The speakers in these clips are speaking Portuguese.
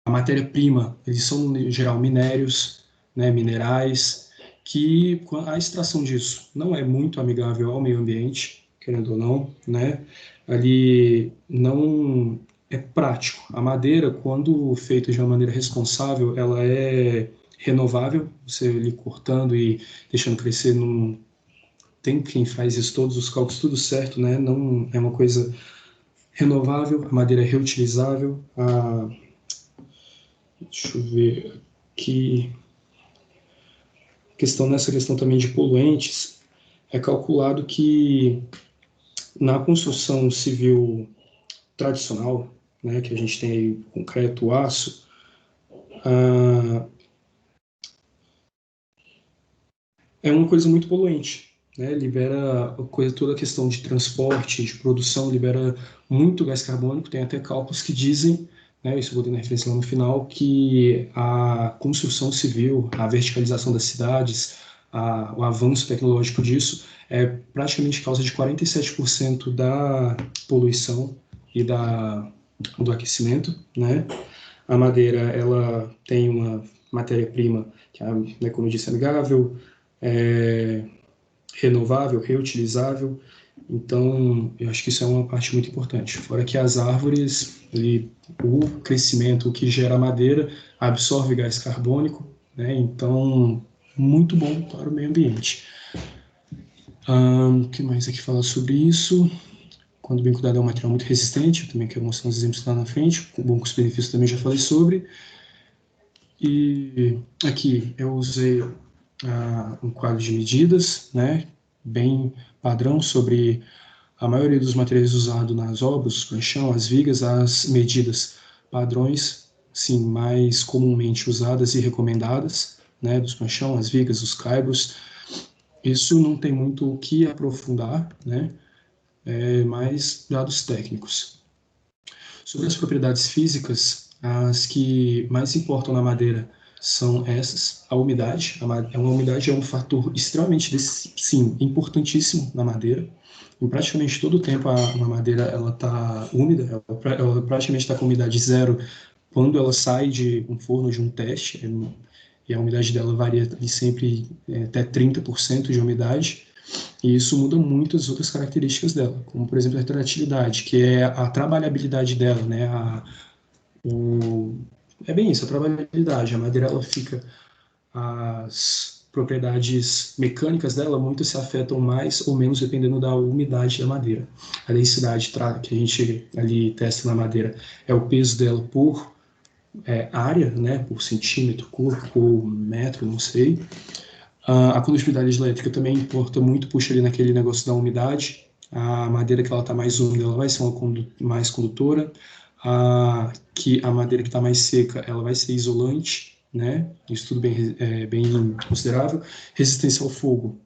a matéria-prima, eles são, em geral, minérios, né, minerais, que a extração disso não é muito amigável ao meio ambiente, querendo ou não, né? Ali não é prático. A madeira, quando feita de uma maneira responsável, ela é renovável, você ali cortando e deixando crescer, não tem quem faz isso, todos os cálculos, tudo certo, né? Não é uma coisa renovável, a madeira é reutilizável, deixa eu ver aqui, nessa questão também de poluentes, é calculado que na construção civil tradicional, né, que a gente tem aí concreto, aço, ah, é uma coisa muito poluente, né? Libera toda a questão de transporte, de produção, libera muito gás carbônico. Tem até cálculos que dizem, né, isso eu vou ter na referência lá no final, que a construção civil, a verticalização das cidades, o avanço tecnológico disso é praticamente causa de 47% da poluição e do aquecimento, né? A madeira, ela tem uma matéria-prima que, né, como eu disse, é amigável, é, renovável, reutilizável. Então, eu acho que isso é uma parte muito importante. Fora que as árvores, o crescimento, o que gera madeira, absorve gás carbônico, né? Então, muito bom para o meio ambiente. O que mais aqui fala sobre isso? Quando bem cuidado é um material muito resistente, eu também quero mostrar uns exemplos lá na frente. Com bom custo-benefício também já falei sobre. E aqui eu usei um quadro de medidas, né, bem padrão sobre a maioria dos materiais usados nas obras, o chão, as vigas, as medidas padrões, sim, mais comumente usadas e recomendadas, né, dos panchão, as vigas, os caibros. Isso não tem muito o que aprofundar, né, mais dados técnicos. Sobre as propriedades físicas, as que mais importam na madeira são essas. A umidade, uma umidade é um fator extremamente, sim, importantíssimo na madeira. Em praticamente todo o tempo a madeira ela está úmida, ela praticamente está com umidade zero quando ela sai de um forno de um teste, e a umidade dela varia sempre até 30% de umidade. E isso muda muito as outras características dela, como por exemplo a retratilidade, que é a trabalhabilidade dela, né? É bem isso, a trabalhabilidade. A madeira ela fica, as propriedades mecânicas dela muito se afetam mais ou menos dependendo da umidade da madeira. A densidade que a gente ali testa na madeira é o peso dela por área, né? Por centímetro cúbico ou metro, não sei. A condutividade elétrica também importa muito, puxa ali naquele negócio da umidade. A madeira que ela está mais úmida, ela vai ser mais condutora. A madeira que está mais seca, ela vai ser isolante, né? Isso tudo bem considerável. Resistência ao fogo.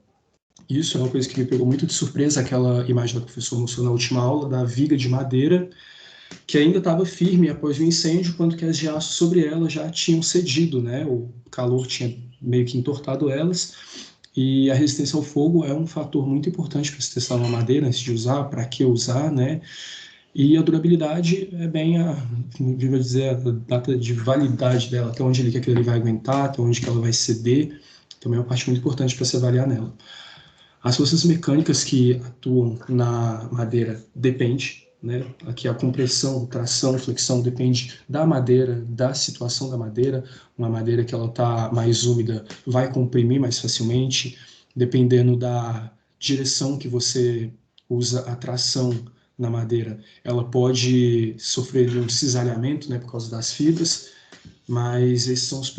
Isso é uma coisa que me pegou muito de surpresa, aquela imagem da professora mostrou na última aula, da viga de madeira, que ainda estava firme após o incêndio, quando que as de aço sobre ela já tinham cedido, né? O calor tinha meio que entortado elas, e a resistência ao fogo é um fator muito importante para se testar uma madeira antes de usar, para que usar, né? E a durabilidade é bem vou dizer, a data de validade dela, até onde que aquilo ali vai aguentar, até onde que ela vai ceder, também é uma parte muito importante para se avaliar nela. As forças mecânicas que atuam na madeira depende, né? Aqui a compressão, tração, flexão depende da madeira, da situação da madeira. Uma madeira que ela está mais úmida vai comprimir mais facilmente, dependendo da direção que você usa a tração na madeira. Ela pode sofrer de um cisalhamento, né, por causa das fibras, mas esses são as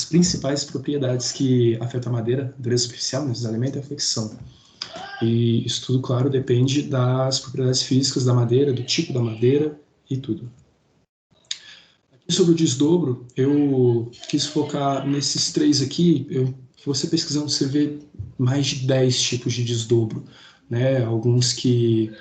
principais propriedades que afetam a madeira, a dureza superficial, né, desalimento e a flexão. E isso tudo, claro, depende das propriedades físicas da madeira, do tipo da madeira e tudo. Aqui sobre o desdobro, eu quis focar nesses três aqui. Você pesquisando, você vê mais de 10 tipos de desdobro, né? Alguns que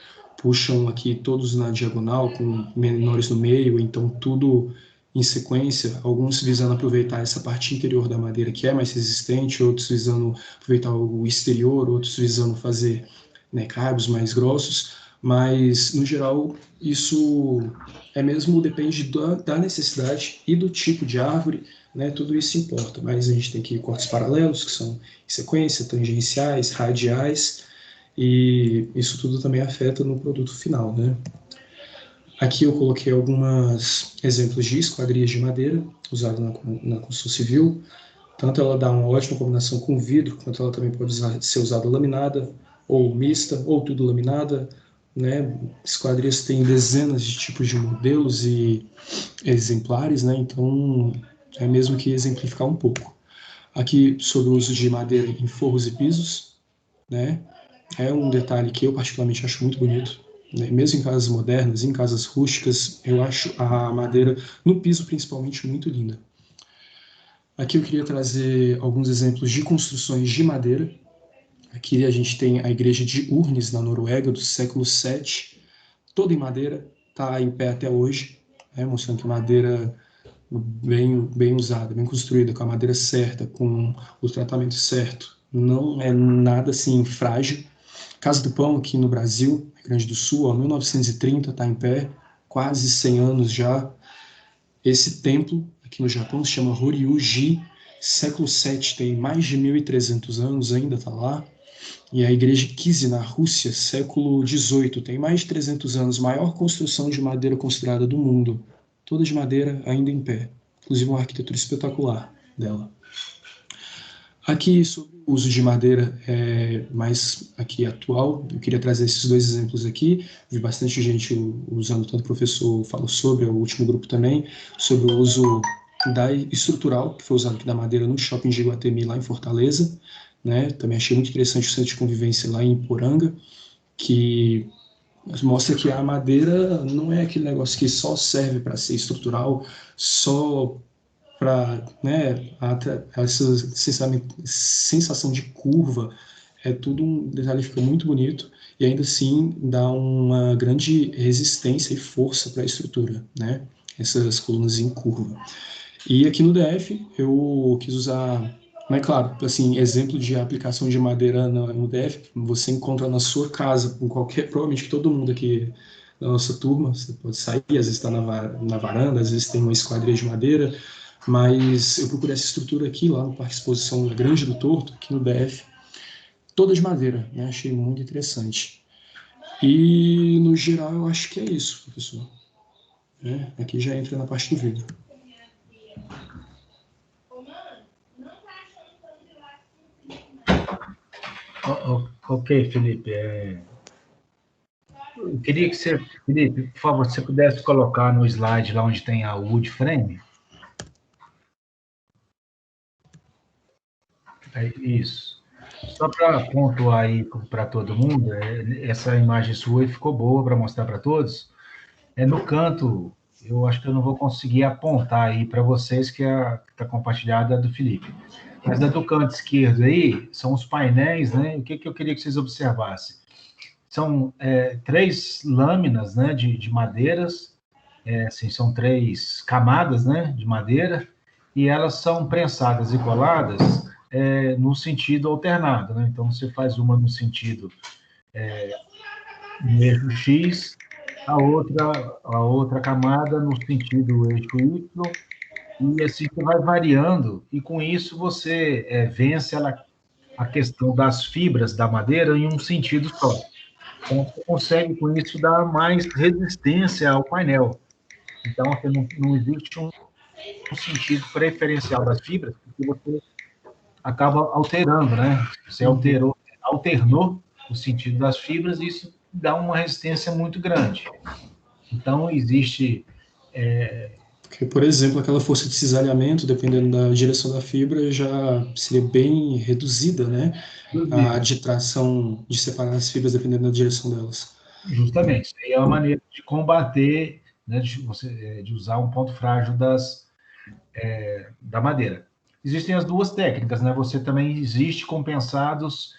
puxam aqui todos na diagonal, com menores no meio, então tudo em sequência, alguns visando aproveitar essa parte interior da madeira que é mais resistente, outros visando aproveitar o exterior, outros visando fazer, né, cabos mais grossos. Mas, no geral, isso mesmo depende da necessidade e do tipo de árvore, né? Tudo isso importa, mas a gente tem aqui cortes paralelos, que são em sequência, tangenciais, radiais, e isso tudo também afeta no produto final, né? Aqui eu coloquei alguns exemplos de esquadrias de madeira usada na construção civil. Tanto ela dá uma ótima combinação com vidro, quanto ela também pode ser usada laminada, ou mista, ou tudo laminada, né? Esquadrias têm dezenas de tipos de modelos e exemplares, né? Então, é mesmo que exemplificar um pouco. Aqui, sobre o uso de madeira em forros e pisos, né? É um detalhe que eu particularmente acho muito bonito, né? Mesmo em casas modernas, em casas rústicas, eu acho a madeira, no piso principalmente, muito linda. Aqui eu queria trazer alguns exemplos de construções de madeira. Aqui a gente tem a igreja de Urnes, na Noruega, do século VII, toda em madeira, está em pé até hoje, né? Mostrando que madeira bem usada, bem construída, com a madeira certa, com o tratamento certo, não é nada assim frágil. Casa do Pão, aqui no Brasil, Rio Grande do Sul, ó, 1930, está em pé, quase 100 anos já. Esse templo, aqui no Japão, se chama Horyuji, século VII, tem mais de 1.300 anos, ainda está lá. E a igreja Kizhi, na Rússia, século XVIII, tem mais de 300 anos, maior construção de madeira considerada do mundo. Toda de madeira, ainda em pé. Inclusive uma arquitetura espetacular dela. Aqui, sobre o uso de madeira mais aqui atual, eu queria trazer esses dois exemplos aqui. Vi bastante gente usando, tanto o professor falou sobre, o último grupo também, sobre o uso da estrutural, que foi usado aqui da madeira no shopping de Iguatemi, lá em Fortaleza. Né? Também achei muito interessante o centro de convivência lá em Iporanga, que mostra que a madeira não é aquele negócio que só serve para ser estrutural, só para, né, essa sensação de curva, é tudo um detalhe que fica muito bonito e ainda assim dá uma grande resistência e força para a estrutura, né? Essas colunas em curva. E aqui no DF eu quis usar, mas claro, assim, exemplo de aplicação de madeira no DF, você encontra na sua casa, com qualquer, provavelmente todo mundo aqui da nossa turma, você pode sair, às vezes está na varanda, às vezes tem uma esquadria de madeira, mas eu procurei essa estrutura aqui, lá no Parque Exposição Grande do Torto, aqui no DF, toda de madeira, né? Achei muito interessante. E, no geral, eu acho que é isso, professor. Né? Aqui já entra na parte do vidro. Ok, Felipe. Eu queria que você, Felipe, por favor, se você pudesse colocar no slide lá onde tem a wood frame. Isso. Só para pontuar aí para todo mundo, essa imagem sua ficou boa para mostrar para todos. No canto, eu acho que eu não vou conseguir apontar aí para vocês que está compartilhada do Felipe. Mas a do canto esquerdo aí são os painéis, né? O que eu queria que vocês observassem? São três lâminas, né, de madeiras, assim, são três camadas, né, de madeira, e elas são prensadas e coladas no sentido alternado, né? Então, você faz uma no sentido no eixo X, a outra camada no sentido eixo Y, e assim você vai variando, e com isso você vence a questão das fibras da madeira em um sentido só. Então, você consegue, com isso, dar mais resistência ao painel. Então, você não existe um sentido preferencial das fibras, porque você acaba alterando, né? Você alternou o sentido das fibras e isso dá uma resistência muito grande. Então, existe... Porque, por exemplo, aquela força de cisalhamento, dependendo da direção da fibra, já seria bem reduzida, né? A de tração, de separar as fibras dependendo da direção delas. Justamente, isso aí é uma maneira de combater, né, de usar um ponto frágil da madeira. Existem as duas técnicas, né? Você também existe compensados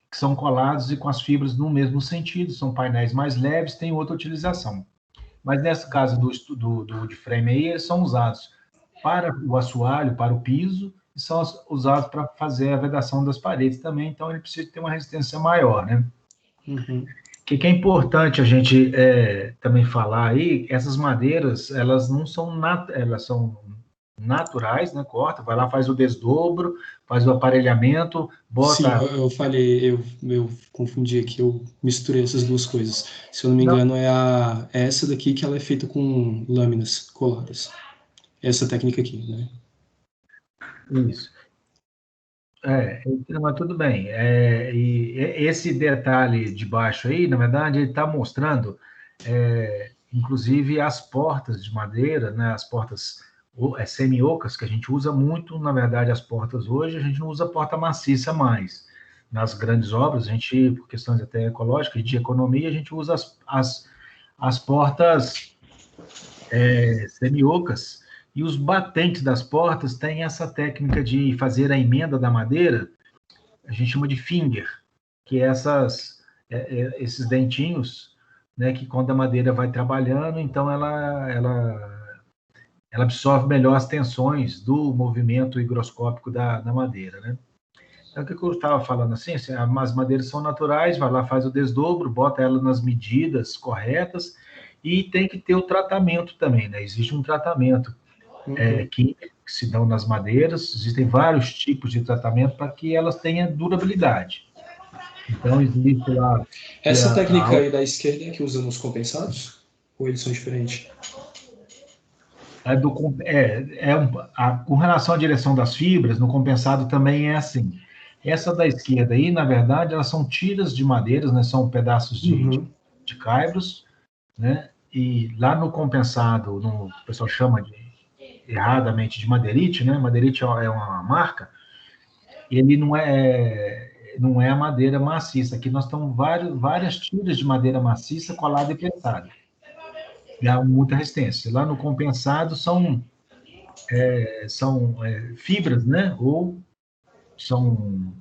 que são colados e com as fibras no mesmo sentido, são painéis mais leves, tem outra utilização. Mas nesse caso do wood frame aí, eles são usados para o assoalho, para o piso, e são usados para fazer a vedação das paredes também, então ele precisa ter uma resistência maior, né? Uhum. que é importante a gente também falar aí, essas madeiras, elas não são, elas são naturais, né? Corta, vai lá, faz o desdobro, faz o aparelhamento, Sim, bota... eu falei, eu confundi aqui, eu misturei essas duas coisas. Se eu não me Não, engano, é essa daqui que ela é feita com lâminas coladas. Essa técnica aqui, né? isso. Mas tudo bem. Esse detalhe de baixo aí, na verdade, ele está mostrando, inclusive, as portas de madeira, né, as portas semi-ocas, que a gente usa muito, na verdade, as portas hoje, a gente não usa porta maciça mais. Nas grandes obras, a gente, por questões até ecológicas e de economia, a gente usa as portas semi-ocas, e os batentes das portas têm essa técnica de fazer a emenda da madeira, a gente chama de finger, que é esses dentinhos, né, que quando a madeira vai trabalhando, então ela absorve melhor as tensões do movimento higroscópico da madeira, né? Então, o que eu estava falando assim, as madeiras são naturais, vai lá, faz o desdobro, bota ela nas medidas corretas, e tem que ter o tratamento também, né? Existe um tratamento químico que se dão nas madeiras, existem vários tipos de tratamento para que elas tenham durabilidade. Então, existe lá... Essa técnica aí da esquerda é que usa nos compensados? Ou eles são diferentes? Com relação à direção das fibras, no compensado também é assim. Essa da esquerda aí, na verdade, elas são tiras de madeiras, né? São pedaços de caibros, né? E lá no compensado, o pessoal chama erradamente de madeirite, né? Madeirite é uma marca. Ele não é a madeira maciça. Aqui nós temos várias tiras de madeira maciça colada e prensada. Dá muita resistência. Lá no compensado são fibras, né? Ou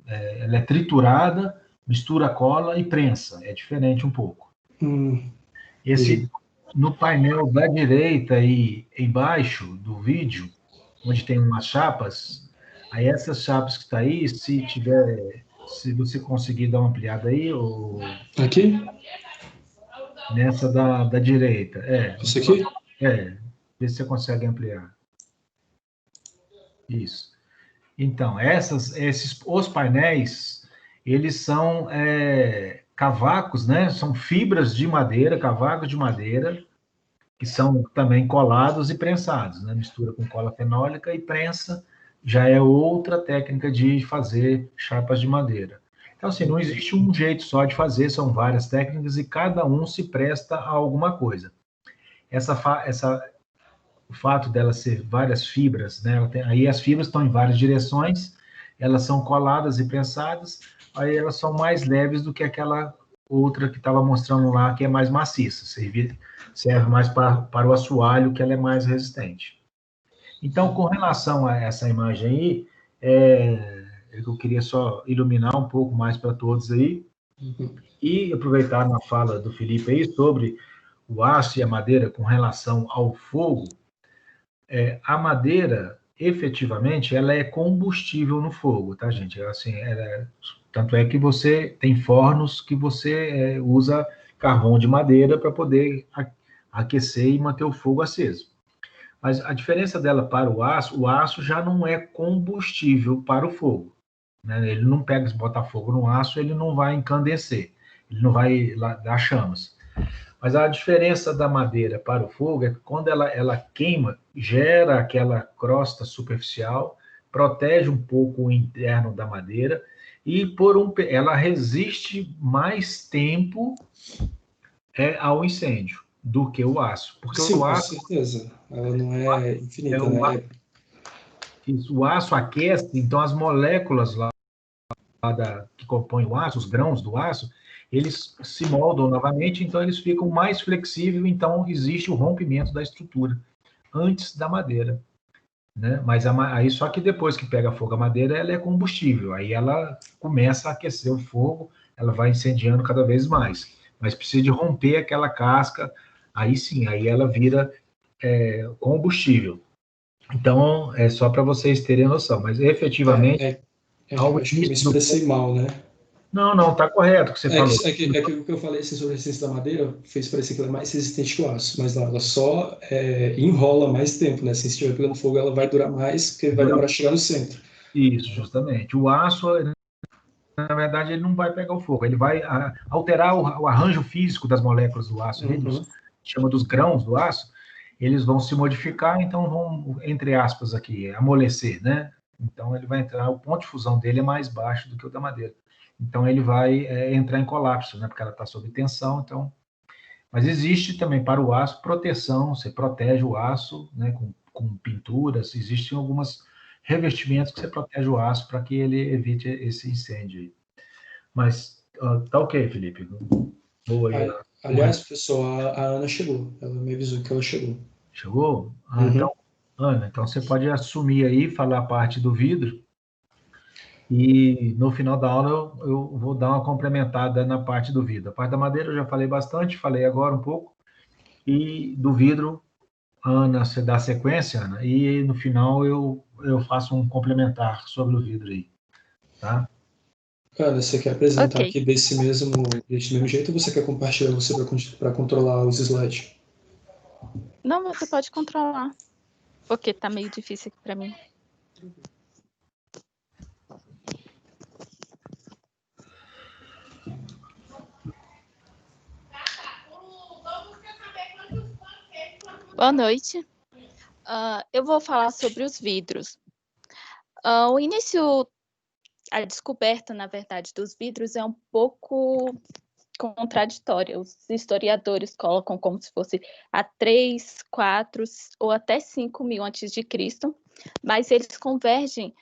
ela é triturada, mistura cola e prensa. É diferente um pouco. Entendi. No painel da direita e embaixo do vídeo, onde tem umas chapas, aí essas chapas que está aí, se você conseguir dar uma ampliada aí, ou Aqui? nessa da direita, Isso aqui? vê se você consegue ampliar. Isso. Então, os painéis, eles são cavacos, né? São fibras de madeira, cavacos de madeira, que são também colados e prensados, né? Mistura com cola fenólica e prensa, já é outra técnica de fazer chapas de madeira. Então, assim, não existe um jeito só de fazer, são várias técnicas e cada um se presta a alguma coisa. O fato dela ser várias fibras, né? Aí as fibras estão em várias direções, elas são coladas e prensadas, aí elas são mais leves do que aquela outra que estava mostrando lá, que é mais maciça, serve mais para o assoalho, que ela é mais resistente. Então, com relação a essa imagem aí, eu queria só iluminar um pouco mais para todos aí, e aproveitar na fala do Felipe aí sobre o aço e a madeira com relação ao fogo. A madeira, efetivamente, ela é combustível no fogo, tá, gente? Assim, tanto é que você tem fornos que você usa carvão de madeira para poder aquecer e manter o fogo aceso. Mas a diferença dela para o aço já não é combustível para o fogo, né? Ele não pega, se botar fogo no aço, ele não vai encandecer, ele não vai dar chamas. Mas a diferença da madeira para o fogo é que quando ela queima, gera aquela crosta superficial, protege um pouco o interno da madeira e ela resiste mais tempo ao incêndio do que o aço. Porque Sim, o com aço, certeza. Ela não é infinita, o né? o aço aquece, então as moléculas lá que compõem o aço, os grãos do aço, eles se moldam novamente, então eles ficam mais flexíveis, então existe o rompimento da estrutura antes da madeira, né? Mas aí só que depois que pega fogo a madeira, ela é combustível, aí ela começa a aquecer o fogo, ela vai incendiando cada vez mais, mas precisa de romper aquela casca, aí sim, aí ela vira combustível. Então, é só para vocês terem noção, mas efetivamente, Eu acho que eu me expressei mal, né? Não, não, está correto o que você falou. É que o que eu falei assim, sobre a resistência da madeira fez parecer que ela é mais resistente que o aço, mas não, ela só enrola mais tempo, né? Assim, se estiver pegando fogo, ela vai durar mais, porque vai demorar a chegar no centro. Isso, justamente. O aço, na verdade, ele não vai pegar o fogo, ele vai alterar o arranjo físico das moléculas do aço, Uhum. chama dos grãos do aço, eles vão se modificar, então vão, entre aspas aqui, amolecer, né? Então ele vai entrar, o ponto de fusão dele é mais baixo do que o da madeira. Então ele vai entrar em colapso, né? Porque ela está sob tensão, então. Mas existe também para o aço proteção, você protege o aço, né? Com pinturas, existem algumas revestimentos que você protege o aço para que ele evite esse incêndio aí. Mas tá ok, Felipe. Boa aí. Aliás, pessoal, a Ana chegou. Ela me avisou que ela chegou. Chegou? Uhum. Então, Ana, então você pode assumir aí, falar a parte do vidro, e no final da aula eu vou dar uma complementada na parte do vidro. A parte da madeira eu já falei bastante, falei agora um pouco, e do vidro, Ana, você dá sequência, Ana, e no final eu faço um complementar sobre o vidro aí, tá? Ana, você quer apresentar Ok. aqui desse mesmo jeito ou você quer compartilhar você para controlar os slides? Não, você pode controlar. Porque tá meio difícil aqui para mim. Boa noite. Eu vou falar sobre os vidros. O início, a descoberta, na verdade, dos vidros é um pouco contraditória. Os historiadores colocam como se fosse há 3, 4 ou até 5 mil antes de Cristo, mas eles convergem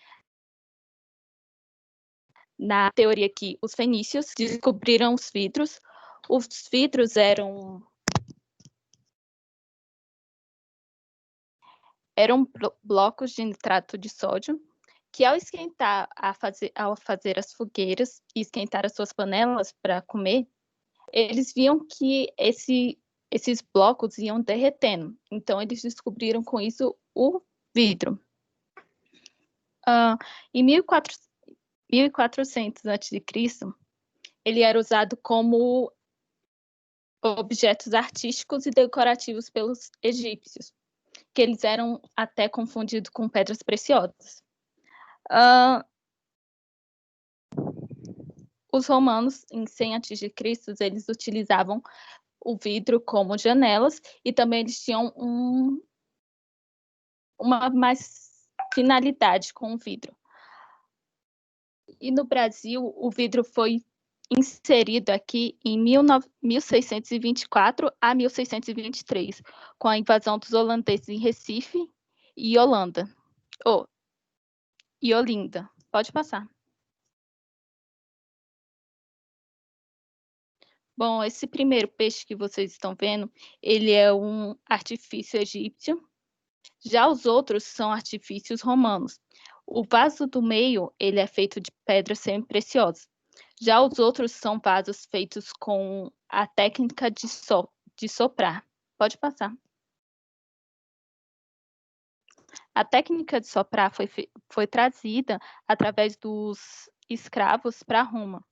na teoria que os fenícios descobriram os vidros. Os vidros eram blocos de nitrato de sódio que, ao esquentar, ao fazer as fogueiras e esquentar as suas panelas para comer, eles viam que esses blocos iam derretendo. Então, eles descobriram com isso o vidro. Em 1400 a.C., ele era usado como objetos artísticos e decorativos pelos egípcios, que eles eram até confundidos com pedras preciosas. Os romanos, em 100 a.C., eles utilizavam o vidro como janelas e também eles tinham uma mais finalidade com o vidro. E no Brasil, o vidro foi inserido aqui em 1624 a 1623, com a invasão dos holandeses em Recife e Holanda. E Olinda. Pode passar. Bom, esse primeiro peixe que vocês estão vendo, ele é um artifício egípcio. Já os outros são artifícios romanos. O vaso do meio, ele é feito de pedras semi-preciosas. Já os outros são vasos feitos com a técnica de soprar. Pode passar. A técnica de soprar foi trazida através dos escravos para Roma.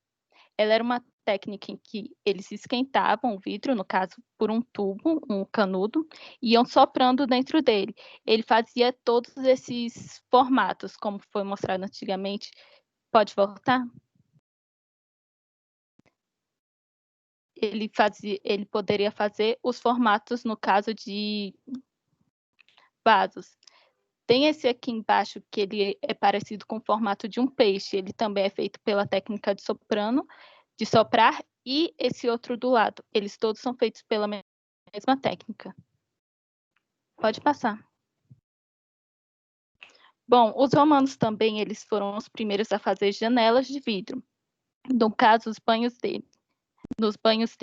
Ela era uma técnica em que eles esquentavam o vidro, no caso, por um tubo, um canudo, e iam soprando dentro dele. Ele fazia todos esses formatos, como foi mostrado antigamente. Pode voltar? Ele poderia fazer os formatos, no caso de vasos. Tem esse aqui embaixo, que ele é parecido com o formato de um peixe. Ele também é feito pela técnica de soprar, e esse outro do lado. Eles todos são feitos pela mesma técnica. Pode passar. Bom, os romanos também, eles foram os primeiros a fazer janelas de vidro. No caso, os banhos deles. Nos banhos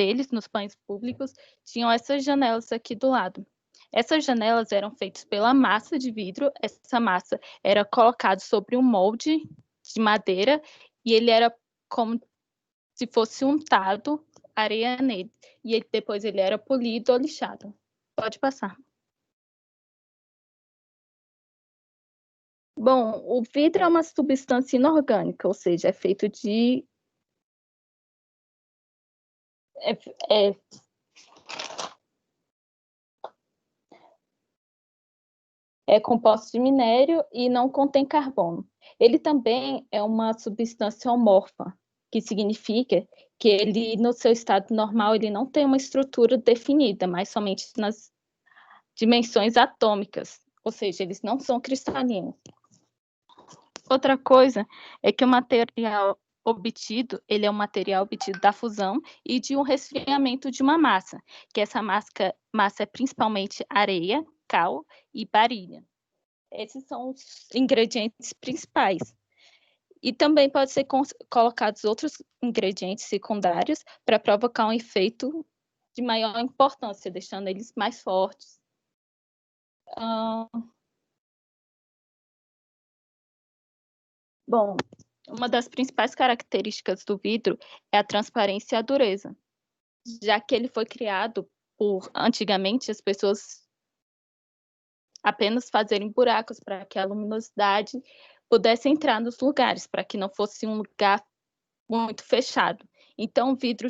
públicos, tinham essas janelas aqui do lado. Essas janelas eram feitas pela massa de vidro. Essa massa era colocada sobre um molde de madeira e ele era como se fosse untado areia nele. E depois ele era polido ou lixado. Pode passar. Bom, o vidro é uma substância inorgânica, ou seja, é feito de é composto de minério e não contém carbono. Ele também é uma substância amorfa, que significa que ele, no seu estado normal, ele não tem uma estrutura definida, mas somente nas dimensões atômicas, ou seja, eles não são cristalinos. Outra coisa é que o material obtido, ele é um material obtido da fusão e de um resfriamento de uma massa, que essa massa é principalmente areia, cal e barilha. Esses são os ingredientes principais. E também pode ser colocados outros ingredientes secundários para provocar um efeito de maior importância, deixando eles mais fortes. Bom, uma das principais características do vidro é a transparência e a dureza, já que ele foi criado antigamente, as pessoas apenas fazerem buracos para que a luminosidade pudesse entrar nos lugares, para que não fosse um lugar muito fechado. Então, o vidro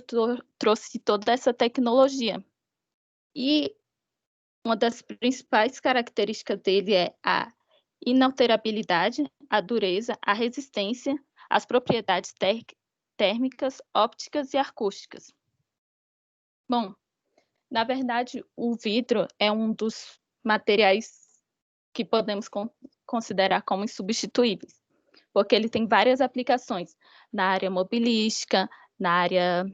trouxe toda essa tecnologia. E uma das principais características dele é a inalterabilidade, a dureza, a resistência, as propriedades térmicas, ópticas e acústicas. Bom, na verdade, o vidro é um dos materiais que podemos considerar como insubstituíveis, porque ele tem várias aplicações na área mobilística, na área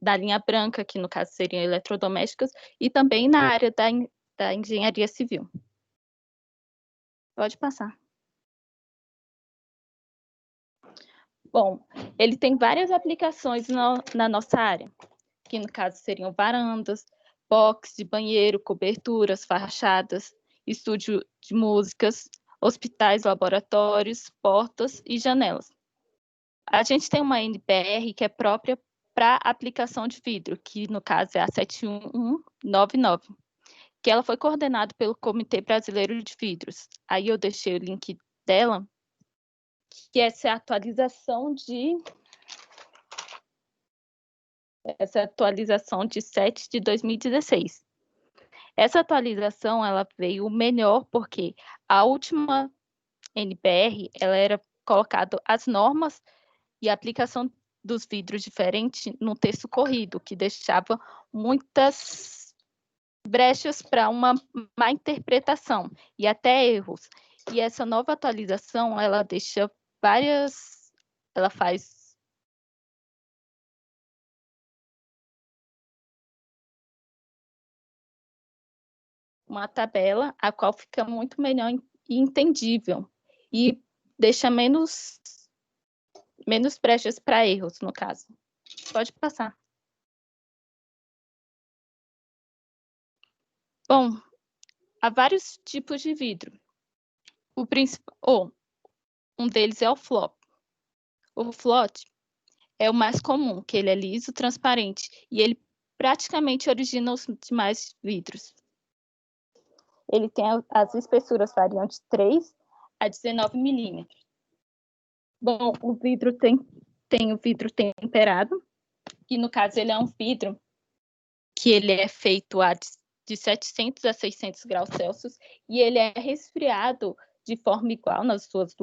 da linha branca, que no caso seriam eletrodomésticos, e também na área da engenharia civil. Pode passar. Bom, ele tem várias aplicações na nossa área, que no caso seriam varandas, box de banheiro, coberturas, fachadas, estúdio de músicas, hospitais, laboratórios, portas e janelas. A gente tem uma NBR que é própria para aplicação de vidro, que no caso é a 71199, que ela foi coordenada pelo Comitê Brasileiro de Vidros. Aí eu deixei o link dela, que essa atualização de 7 de 2016. Essa atualização ela veio melhor porque a última NBR ela era colocado as normas e a aplicação dos vidros diferentes no texto corrido, que deixava muitas brechas para uma má interpretação e até erros. E essa nova atualização ela deixa ela faz uma tabela a qual fica muito melhor e entendível e deixa menos brechas para erros, no caso. Pode passar. Bom, há vários tipos de vidro. Um deles é o flop. O flop é o mais comum, que ele é liso, transparente, e ele praticamente origina os demais vidros. Ele tem as espessuras variam de 3 a 19 milímetros. Bom, o vidro tem o vidro temperado, que no caso ele é um vidro que ele é feito de 700 a 600 graus Celsius e ele é resfriado de forma igual nas suas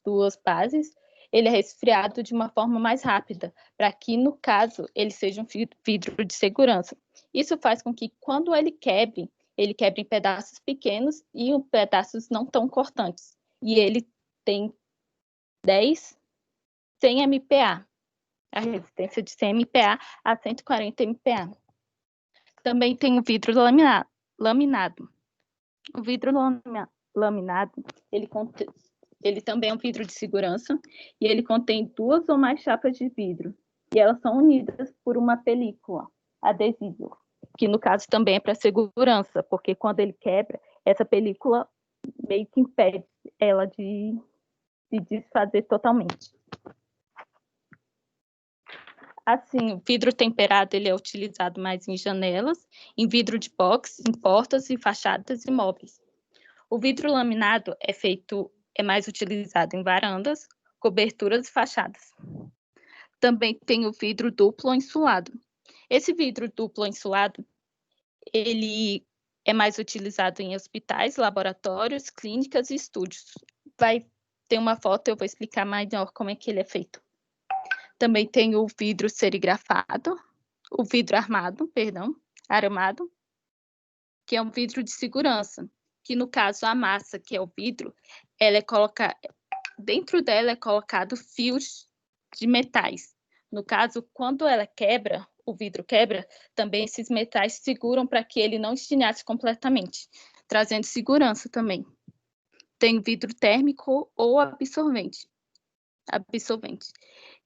duas bases. Ele é resfriado de uma forma mais rápida, para que, no caso, ele seja um vidro de segurança. Isso faz com que, quando ele quebre em pedaços pequenos e pedaços não tão cortantes. E ele tem 100 MPa, a resistência de 100 MPa a 140 MPa. Também tem o vidro laminado. O vidro laminado, ele também é um vidro de segurança e ele contém 2 ou mais chapas de vidro e elas são unidas por uma película adesível, que no caso também é para segurança, porque quando ele quebra, essa película meio que impede ela de se desfazer totalmente. Assim, o vidro temperado ele é utilizado mais em janelas, em vidro de box, em portas e fachadas e móveis. O vidro laminado é mais utilizado em varandas, coberturas e fachadas. Também tem o vidro duplo insulado. Esse vidro duplo insulado, ele é mais utilizado em hospitais, laboratórios, clínicas e estúdios. Vai ter uma foto, eu vou explicar melhor como é que ele é feito. Também tem o vidro serigrafado, o vidro armado, que é um vidro de segurança, que no caso a massa, que é o vidro, dentro dela é colocado fios de metais. No caso, quando ela quebra, o vidro quebra, também esses metais seguram para que ele não estilhasse completamente, trazendo segurança também. Tem vidro térmico ou absorvente.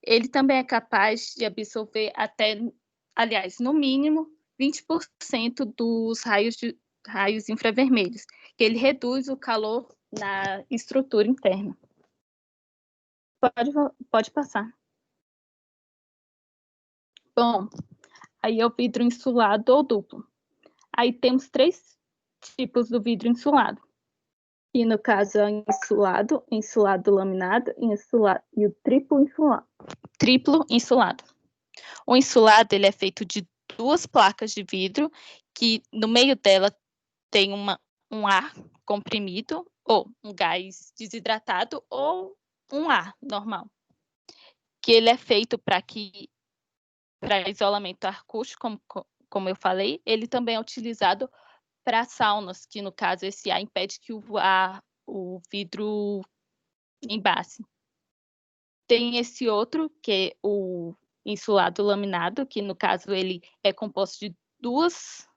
Ele também é capaz de absorver no mínimo, 20% dos raios infravermelhos, que ele reduz o calor na estrutura interna. Pode passar. Bom, aí é o vidro insulado ou duplo. Aí temos 3 tipos do vidro insulado. E no caso é o insulado laminado e o triplo insulado. O insulado ele é feito de 2 placas de vidro que no meio dela tem um ar comprimido ou um gás desidratado ou um ar normal. Que ele é feito para isolamento acústico, como eu falei. Ele também é utilizado para saunas, que no caso esse ar impede que o vidro embace. Tem esse outro, que é o insulado laminado, que no caso ele é composto de duas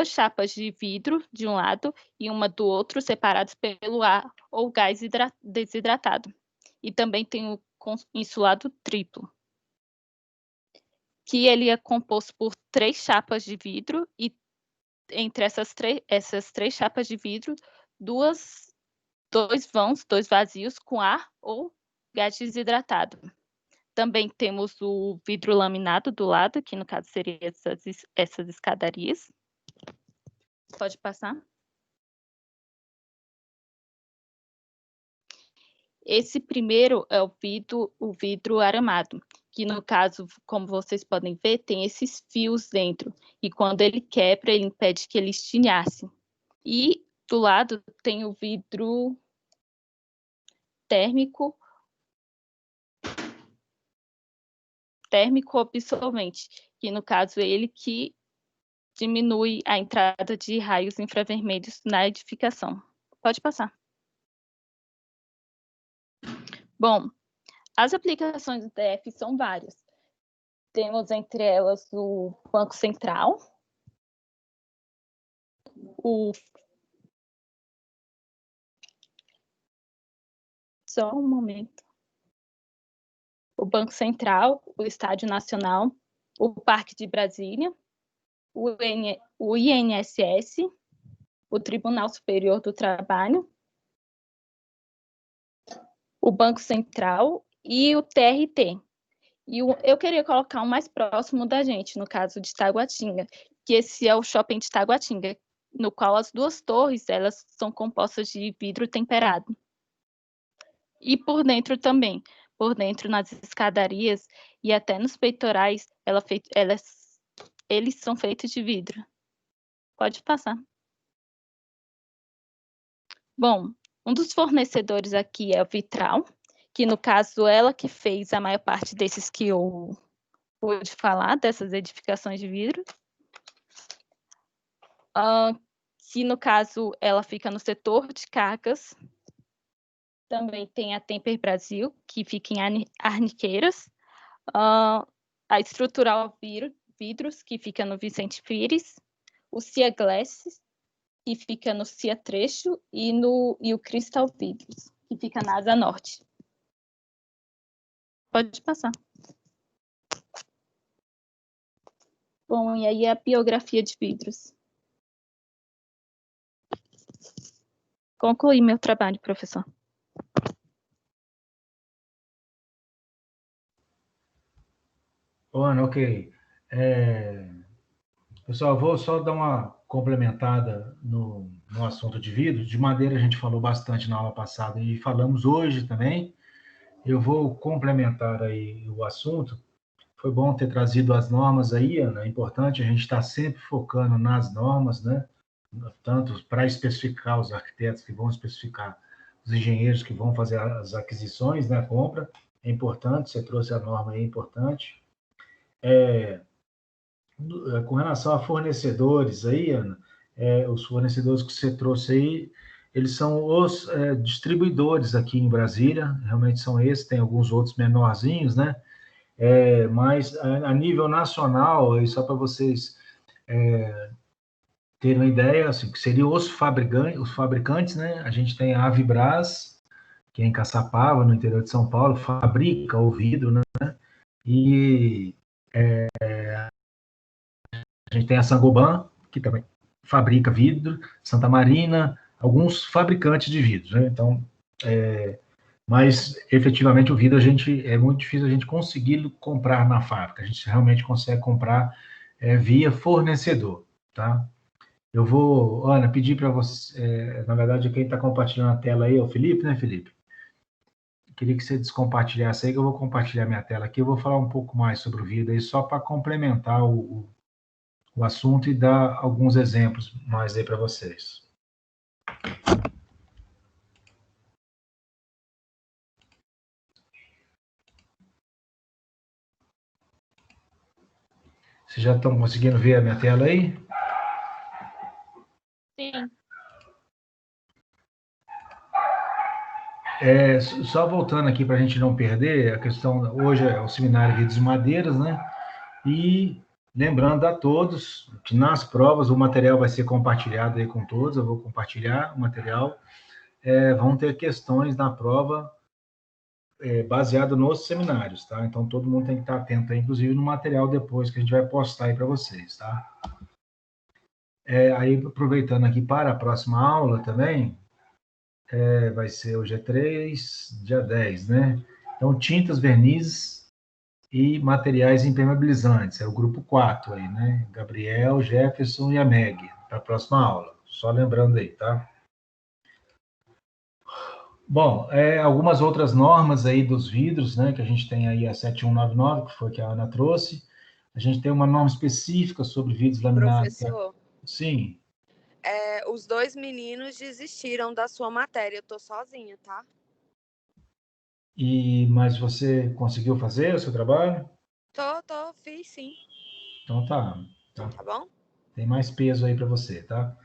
chapas de vidro de um lado e uma do outro, separados pelo ar ou gás desidratado. E também tem o insulado triplo, que ele é composto por 3 chapas de vidro e entre essas três chapas de vidro, 2 vazios com ar ou gás desidratado. Também temos o vidro laminado do lado, que no caso seria essas escadarias. Pode passar. Esse primeiro é o vidro aramado, que no caso, como vocês podem ver, tem esses fios dentro. E quando ele quebra, ele impede que ele estilhasse. E do lado tem o vidro térmico absorvente, que no caso é ele que diminui a entrada de raios infravermelhos na edificação. Pode passar. Bom, as aplicações do DF são várias. Temos entre elas o Banco Central, Só um momento. O Banco Central, o Estádio Nacional, o Parque de Brasília, o INSS, o Tribunal Superior do Trabalho, o Banco Central e o TRT. E eu queria colocar um mais próximo da gente, no caso de Taguatinga, que esse é o Shopping de Taguatinga, no qual as 2 torres elas são compostas de vidro temperado. E por dentro também, nas escadarias e até nos peitorais, eles são feitos de vidro. Pode passar. Bom, um dos fornecedores aqui é o Vitral, que no caso ela que fez a maior parte desses que eu pude falar, dessas edificações de vidro. Que no caso ela fica no setor de cargas. Também tem a Temper Brasil, que fica em Arniqueiras. A Estrutural Vidros, que fica no Vicente Pires. O Cia Glass, que fica no Cia Trecho. E o Crystal Vidros, que fica na Asa Norte. Pode passar. Bom, e aí a biografia de vidros. Concluí meu trabalho, professor. Ana, ok. Pessoal, eu vou só dar uma complementada no assunto de vidro. De madeira a gente falou bastante na aula passada e falamos hoje também. Eu vou complementar aí o assunto. Foi bom ter trazido as normas aí, Ana. É importante a gente estar sempre focando nas normas, né? Tanto para especificar os arquitetos que vão especificar, os engenheiros que vão fazer as aquisições, né, a compra. É importante, você trouxe a norma aí, é importante. Com relação a fornecedores aí, Ana, os fornecedores que você trouxe aí, eles são os distribuidores aqui em Brasília, realmente são esses, tem alguns outros menorzinhos, né? Mas a nível nacional, aí só para vocês terem uma ideia, assim, que seriam os fabricantes, né? A gente tem a Avibras, que é em Caçapava, no interior de São Paulo, fabrica o vidro, né? E a gente tem a Sangoban, que também fabrica vidro, Santa Marina, alguns fabricantes de vidros, né? Então, mas efetivamente o vidro é muito difícil a gente conseguir comprar na fábrica. A gente realmente consegue comprar via fornecedor, tá? Eu vou, Ana, pedir para você, na verdade, quem está compartilhando a tela aí é o Felipe, né, Felipe? Queria que você descompartilhasse aí, que eu vou compartilhar minha tela aqui. Eu vou falar um pouco mais sobre o vidro aí, só para complementar o assunto e dar alguns exemplos mais aí para vocês. Vocês já estão conseguindo ver a minha tela aí? Sim. Só voltando aqui para a gente não perder, a questão, hoje é o seminário Vidros e Madeiras, né? E lembrando a todos que nas provas o material vai ser compartilhado aí com todos, eu vou compartilhar o material. Vão ter questões na prova baseado nos seminários, tá? Então todo mundo tem que estar atento aí, inclusive no material depois que a gente vai postar aí para vocês, tá? Aí aproveitando aqui para a próxima aula também, vai ser hoje é 3, dia 10, né? Então, tintas, vernizes e materiais impermeabilizantes, é o grupo 4 aí, né? Gabriel, Jefferson e a Meg, para a próxima aula. Só lembrando aí, tá? Bom, algumas outras normas aí dos vidros, né? Que a gente tem aí a 7199, que foi que a Ana trouxe. A gente tem uma norma específica sobre vidros laminados. Professor, Sim. os dois meninos desistiram da sua matéria. Eu tô sozinha, tá? Mas você conseguiu fazer o seu trabalho? Fiz sim. Então tá. Tá bom? Tem mais peso aí para você, tá?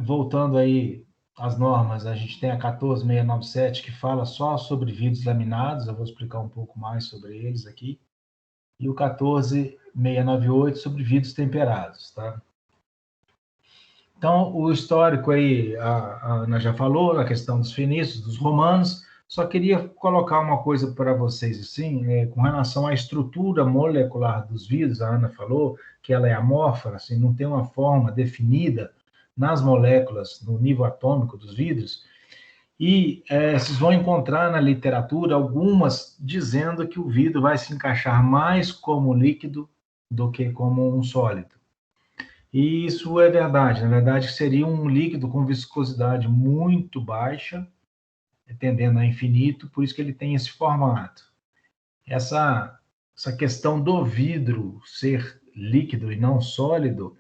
Voltando aí às normas, a gente tem a 14697 que fala só sobre vidros laminados, eu vou explicar um pouco mais sobre eles aqui. E o 14698 sobre vidros temperados, tá? Então, o histórico aí, a Ana já falou, a questão dos fenícios, dos romanos, só queria colocar uma coisa para vocês, assim, com relação à estrutura molecular dos vidros, a Ana falou que ela é amorfa, assim, não tem uma forma definida nas moléculas, no nível atômico dos vidros, e vocês vão encontrar na literatura algumas dizendo que o vidro vai se encaixar mais como líquido do que como um sólido. E isso é verdade. Na verdade, seria um líquido com viscosidade muito baixa, tendendo a infinito, por isso que ele tem esse formato. Essa questão do vidro ser líquido e não sólido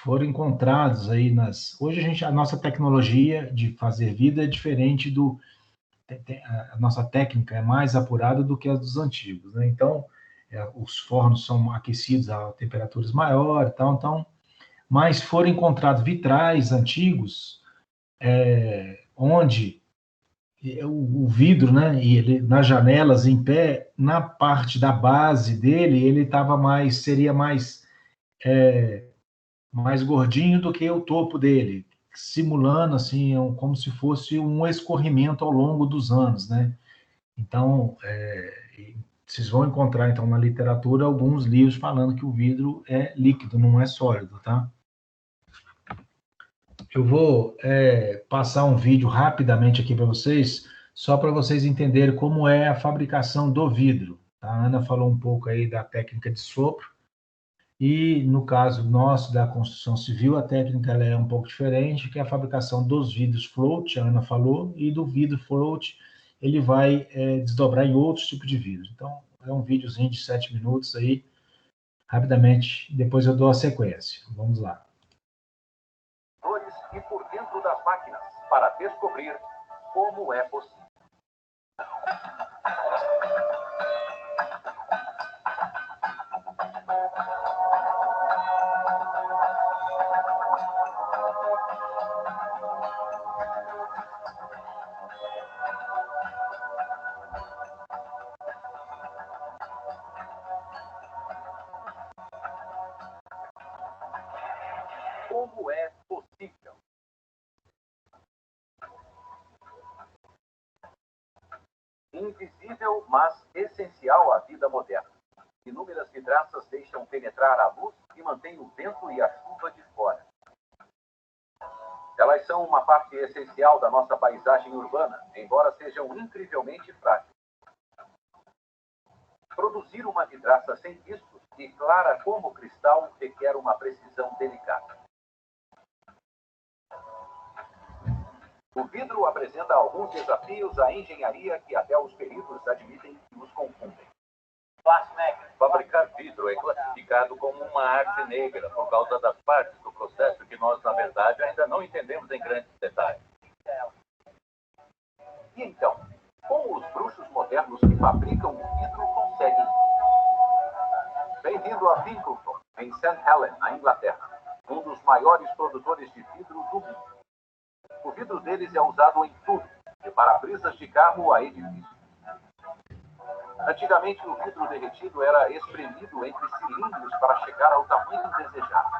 foram encontrados aí hoje a nossa tecnologia de fazer vidro é diferente a nossa técnica é mais apurada do que a dos antigos, né? Então os fornos são aquecidos a temperaturas maiores, então, mas foram encontrados vitrais antigos onde o vidro, né, e ele nas janelas em pé, na parte da base dele, ele seria mais gordinho do que o topo dele, simulando assim, como se fosse um escorrimento ao longo dos anos, né? Então, vocês vão encontrar então na literatura alguns livros falando que o vidro é líquido, não é sólido, tá? Eu vou passar um vídeo rapidamente aqui para vocês, só para vocês entenderem como é a fabricação do vidro. Tá? A Ana falou um pouco aí da técnica de sopro. E, no caso nosso, da construção civil, a técnica ela é um pouco diferente, que é a fabricação dos vidros float, a Ana falou, e do vidro float ele vai desdobrar em outros tipos de vidros. Então, é um videozinho de 7 minutos aí, rapidamente, depois eu dou a sequência. Vamos lá. E por dentro das máquinas, para descobrir como é possível. Como é possível? Invisível, mas essencial à vida moderna. Inúmeras vidraças deixam penetrar a luz e mantêm o vento e a chuva de fora. Elas são uma parte essencial da nossa paisagem urbana, embora sejam incrivelmente frágeis. Produzir uma vidraça sem riscos e clara como cristal requer uma precisão delicada. O vidro apresenta alguns desafios à engenharia que até os peritos admitem que os confundem. Fabricar vidro é classificado como uma arte negra por causa das partes do processo que nós, na verdade, ainda não entendemos em grandes detalhes. E então, como os bruxos modernos que fabricam o vidro conseguem? Bem-vindo a Pinkleton, em St. Helens, na Inglaterra, um dos maiores produtores de vidro do mundo. O vidro deles é usado em tudo, de para-brisas de carro a edifícios. Antigamente, o vidro derretido era espremido entre cilindros para chegar ao tamanho desejado,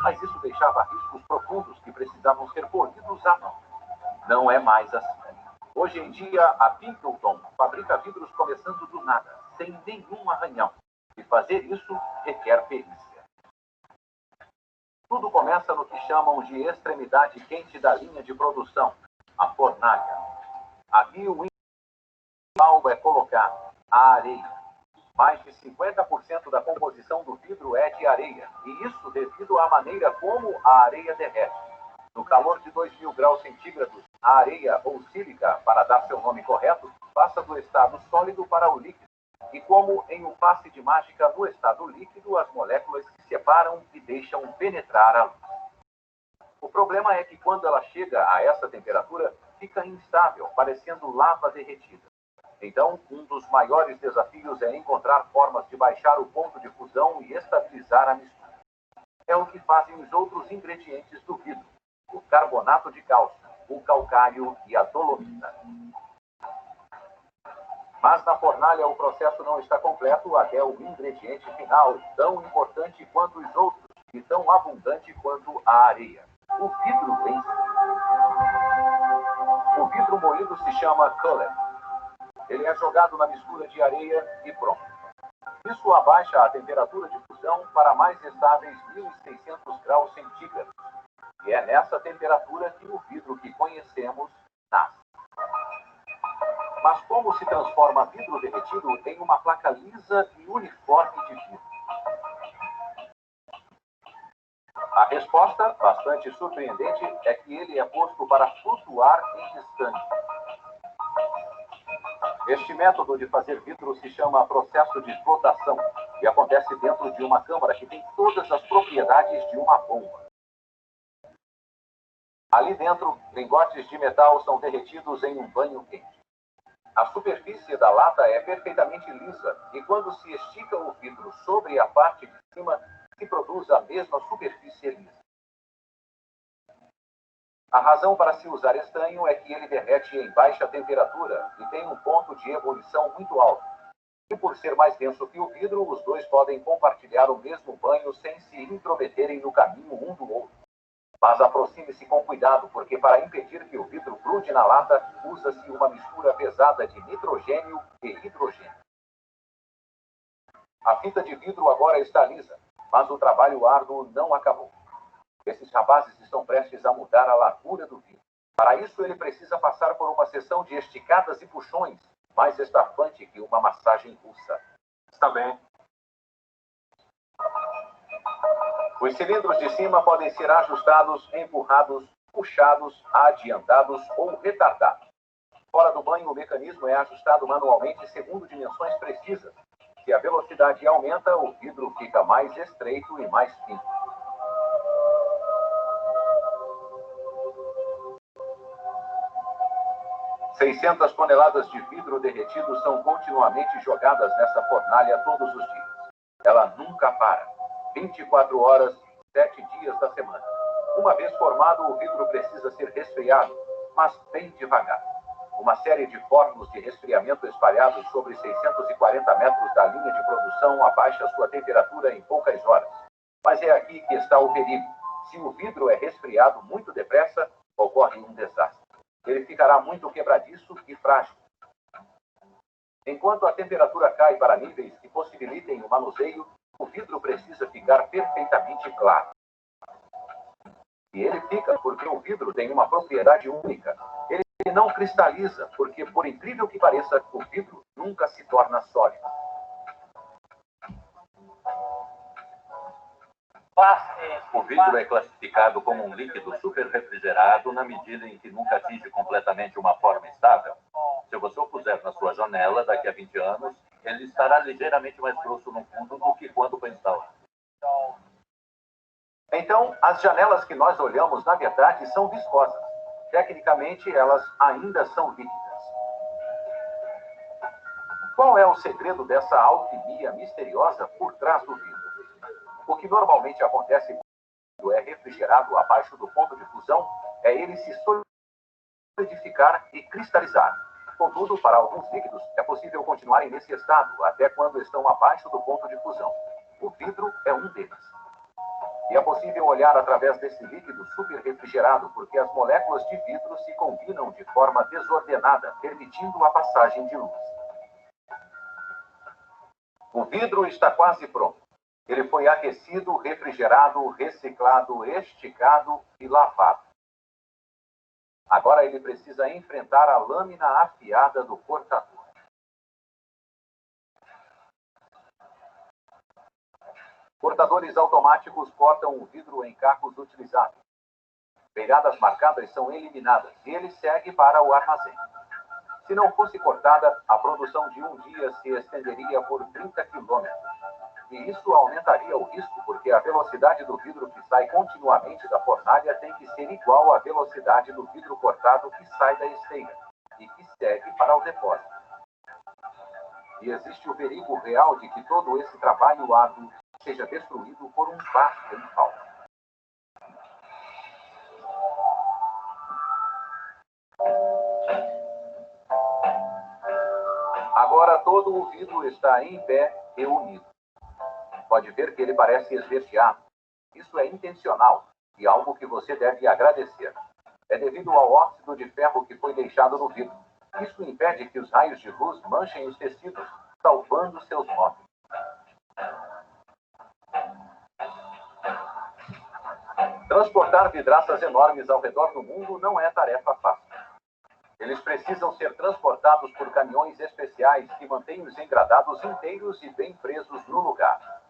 mas isso deixava riscos profundos que precisavam ser polidos à mão. Não é mais assim. Hoje em dia, a Pinkleton fabrica vidros começando do nada, sem nenhum arranhão, e fazer isso requer perícia. Tudo começa no que chamam de extremidade quente da linha de produção, a fornalha. Aqui o principal é colocar a areia. Mais de 50% da composição do vidro é de areia, e isso devido à maneira como a areia derrete. No calor de 2.000 graus centígrados, a areia ou sílica, para dar seu nome correto, passa do estado sólido para o líquido. E como em um passe de mágica, no estado líquido, as moléculas se separam e deixam penetrar a luz. O problema é que quando ela chega a essa temperatura, fica instável, parecendo lava derretida. Então, um dos maiores desafios é encontrar formas de baixar o ponto de fusão e estabilizar a mistura. É o que fazem os outros ingredientes do vidro: o carbonato de cálcio, o calcário e a dolomita. Mas na fornalha o processo não está completo até o ingrediente final, tão importante quanto os outros e tão abundante quanto a areia: o vidro em si. O vidro moído se chama cullet. Ele é jogado na mistura de areia e pronto. Isso abaixa a temperatura de fusão para mais estáveis 1.600 graus centígrados. E é nessa temperatura que o vidro que conhecemos nasce. Mas como se transforma vidro derretido em uma placa lisa e uniforme de vidro? A resposta, bastante surpreendente, é que ele é posto para flutuar em instantes. Este método de fazer vidro se chama processo de flotação e acontece dentro de uma câmara que tem todas as propriedades de uma bomba. Ali dentro, lingotes de metal são derretidos em um banho quente. A superfície da lata é perfeitamente lisa e quando se estica o vidro sobre a parte de cima, se produz a mesma superfície lisa. A razão para se usar estanho é que ele derrete em baixa temperatura e tem um ponto de ebulição muito alto. E por ser mais denso que o vidro, os dois podem compartilhar o mesmo banho sem se intrometerem no caminho um do outro. Mas aproxime-se com cuidado, porque para impedir que o vidro grude na lata, usa-se uma mistura pesada de nitrogênio e hidrogênio. A fita de vidro agora está lisa, mas o trabalho árduo não acabou. Esses rapazes estão prestes a mudar a largura do vidro. Para isso, ele precisa passar por uma sessão de esticadas e puxões, mais estafante que uma massagem russa. Está bem. Os cilindros de cima podem ser ajustados, empurrados, puxados, adiantados ou retardados. Fora do banho, o mecanismo é ajustado manualmente segundo dimensões precisas. Se a velocidade aumenta, o vidro fica mais estreito e mais fino. $600 toneladas de vidro derretido são continuamente jogadas nessa fornalha todos os dias. Ela nunca para. 24 horas, 7 dias da semana. Uma vez formado, o vidro precisa ser resfriado, mas bem devagar. Uma série de fornos de resfriamento espalhados sobre 640 metros da linha de produção abaixa sua temperatura em poucas horas. Mas é aqui que está o perigo. Se o vidro é resfriado muito depressa, ocorre um desastre. Ele ficará muito quebradiço e frágil. Enquanto a temperatura cai para níveis que possibilitem o manuseio, o vidro precisa ficar perfeitamente claro. E ele fica porque o vidro tem uma propriedade única. Ele não cristaliza, porque, por incrível que pareça, o vidro nunca se torna sólido. O vidro é classificado como um líquido superrefrigerado na medida em que nunca atinge completamente uma forma estável. Se você o puser na sua janela, daqui a 20 anos, ele estará ligeiramente mais grosso no fundo do que quando foi instalado. Então, as janelas que nós olhamos, na verdade, são viscosas. Tecnicamente, elas ainda são líquidas. Qual é o segredo dessa alquimia misteriosa por trás do vidro? O que normalmente acontece quando é refrigerado abaixo do ponto de fusão é ele se solidificar e cristalizar. Contudo, para alguns líquidos, é possível continuarem nesse estado até quando estão abaixo do ponto de fusão. O vidro é um deles. E é possível olhar através desse líquido superrefrigerado porque as moléculas de vidro se combinam de forma desordenada, permitindo a passagem de luz. O vidro está quase pronto. Ele foi aquecido, refrigerado, reciclado, esticado e lavado. Agora ele precisa enfrentar a lâmina afiada do cortador. Cortadores automáticos cortam o vidro em cacos utilizados. Beiradas marcadas são eliminadas e ele segue para o armazém. Se não fosse cortada, a produção de um dia se estenderia por 30 quilômetros. E isso aumentaria o risco, porque a velocidade do vidro que sai continuamente da fornalha tem que ser igual à velocidade do vidro cortado que sai da esteira e que segue para o depósito. E existe o perigo real de que todo esse trabalho árduo seja destruído por um vaso em falta. Agora todo o vidro está em pé e unido. Pode ver que ele parece esverdeado. Isso é intencional e algo que você deve agradecer. É devido ao óxido de ferro que foi deixado no vidro. Isso impede que os raios de luz manchem os tecidos, salvando seus móveis. Transportar vidraças enormes ao redor do mundo não é tarefa fácil. Eles precisam ser transportados por caminhões especiais que mantêm os engradados inteiros e bem presos no lugar.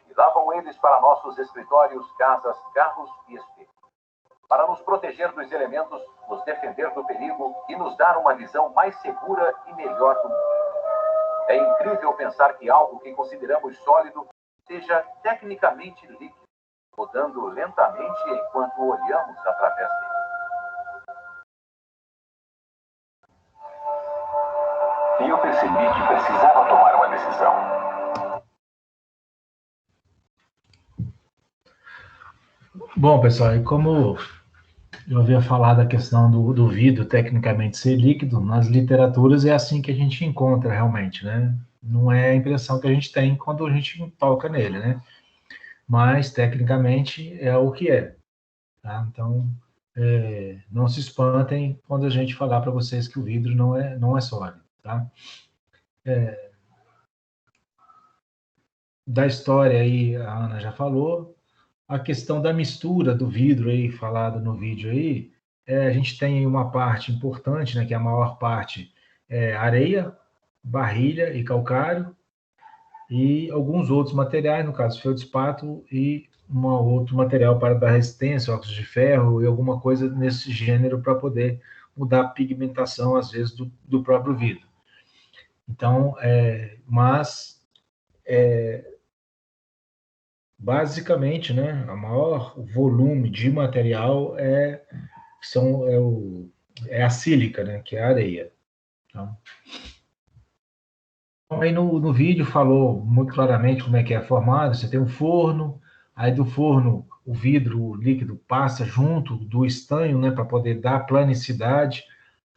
E lavam eles para nossos escritórios, casas, carros e espelhos. Para nos proteger dos elementos, nos defender do perigo e nos dar uma visão mais segura e melhor do mundo. É incrível pensar que algo que consideramos sólido seja tecnicamente líquido, rodando lentamente enquanto olhamos através dele. E eu percebi que precisava tomar uma decisão. Bom, pessoal, e como eu havia falado a questão do vidro tecnicamente ser líquido, nas literaturas é assim que a gente encontra realmente, né? Não é a impressão que a gente tem quando a gente toca nele, né? Mas, tecnicamente, é o que é. Tá? Então, não se espantem quando a gente falar para vocês que o vidro não é sólido, tá? Da história aí, a Ana já falou. A questão da mistura do vidro aí, falado no vídeo aí, a gente tem uma parte importante, né, que é a maior parte é areia, barrilha e calcário, e alguns outros materiais, no caso, feldspato e outro material para dar resistência, óxido de ferro e alguma coisa nesse gênero para poder mudar a pigmentação, às vezes, do próprio vidro. Então, basicamente, né, o maior volume de material é a sílica, né, que é a areia. Então, aí no vídeo falou muito claramente como é que é formado. Você tem um forno, aí do forno o vidro líquido passa junto do estanho, né, para poder dar planicidade.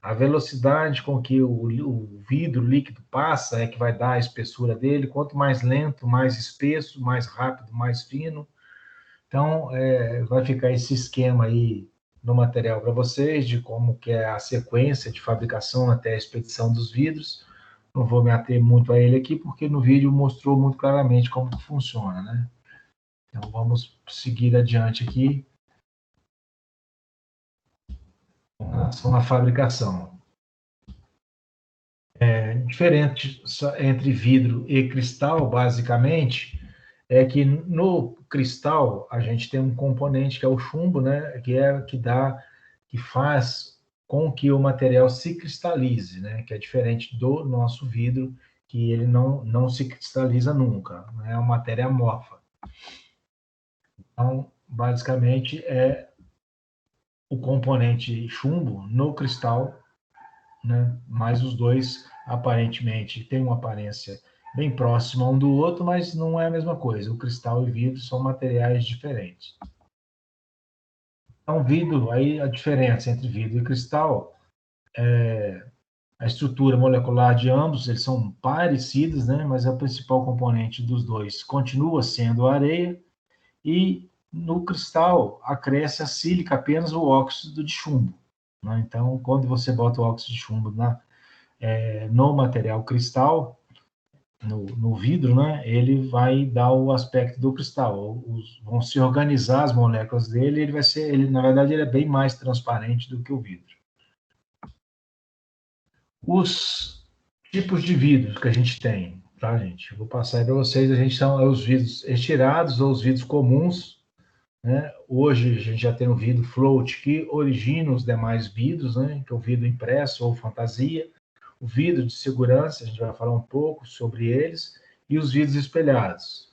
A velocidade com que o vidro líquido passa é que vai dar a espessura dele. Quanto mais lento, mais espesso, mais rápido, mais fino. Então, vai ficar esse esquema aí no material para vocês, de como que é a sequência de fabricação até a expedição dos vidros. Não vou me ater muito a ele aqui, porque no vídeo mostrou muito claramente como que funciona, né? Então, vamos seguir adiante aqui com relação à fabricação. Diferente entre vidro e cristal, basicamente, é que no cristal a gente tem um componente que é o chumbo, né, que faz com que o material se cristalize, né, que é diferente do nosso vidro, que ele não se cristaliza nunca, né, é uma matéria amorfa. Então, basicamente é o componente chumbo no cristal, né, mas os dois aparentemente têm uma aparência bem próxima um do outro, mas não é a mesma coisa. O cristal e vidro são materiais diferentes. Então, vidro, aí a diferença entre vidro e cristal é a estrutura molecular de ambos, eles são parecidos, né? Mas o principal componente dos dois continua sendo a areia, e no cristal acresce a sílica apenas o óxido de chumbo, né? Então, quando você bota o óxido de chumbo no material cristal, no vidro, né, ele vai dar o aspecto do cristal. Vão se organizar as moléculas dele, na verdade, ele é bem mais transparente do que o vidro. Os tipos de vidros que a gente tem, tá, gente? Eu vou passar aí para vocês. A gente são os vidros estirados ou os vidros comuns, né? Hoje a gente já tem o vidro float, que origina os demais vidros, né? Que é o vidro impresso ou fantasia. O vidro de segurança, a gente vai falar um pouco sobre eles, e os vidros espelhados.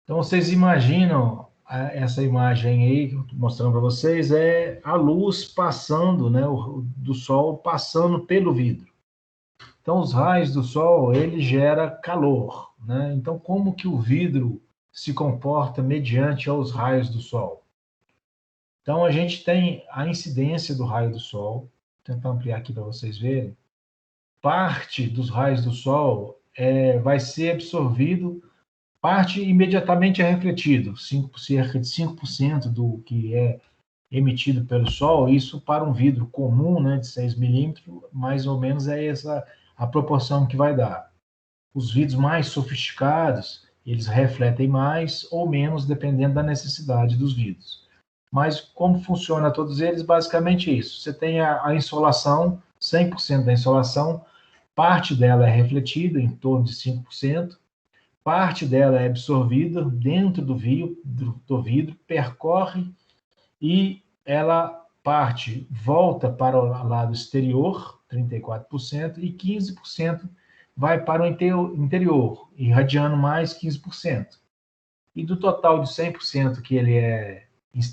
Então, vocês imaginam essa imagem aí, mostrando para vocês, é a luz passando, né, do sol passando pelo vidro. Então, os raios do sol, ele gera calor, né? Então, como que o vidro se comporta mediante aos raios do sol? Então, a gente tem a incidência do raio do sol. Vou tentar ampliar aqui para vocês verem. Parte dos raios do sol vai ser absorvido, parte imediatamente é refletido, cerca de 5% do que é emitido pelo sol. Isso para um vidro comum, né, de 6 milímetros, mais ou menos é essa a proporção que vai dar. Os vidros mais sofisticados, eles refletem mais ou menos, dependendo da necessidade dos vidros. Mas como funciona todos eles? Basicamente isso. Você tem a insolação, 100% da insolação, parte dela é refletida, em torno de 5%, parte dela é absorvida dentro do vidro, percorre e ela volta para o lado exterior, 34%, e 15% vai para o interior, irradiando mais 15%. E do total de 100% que ele é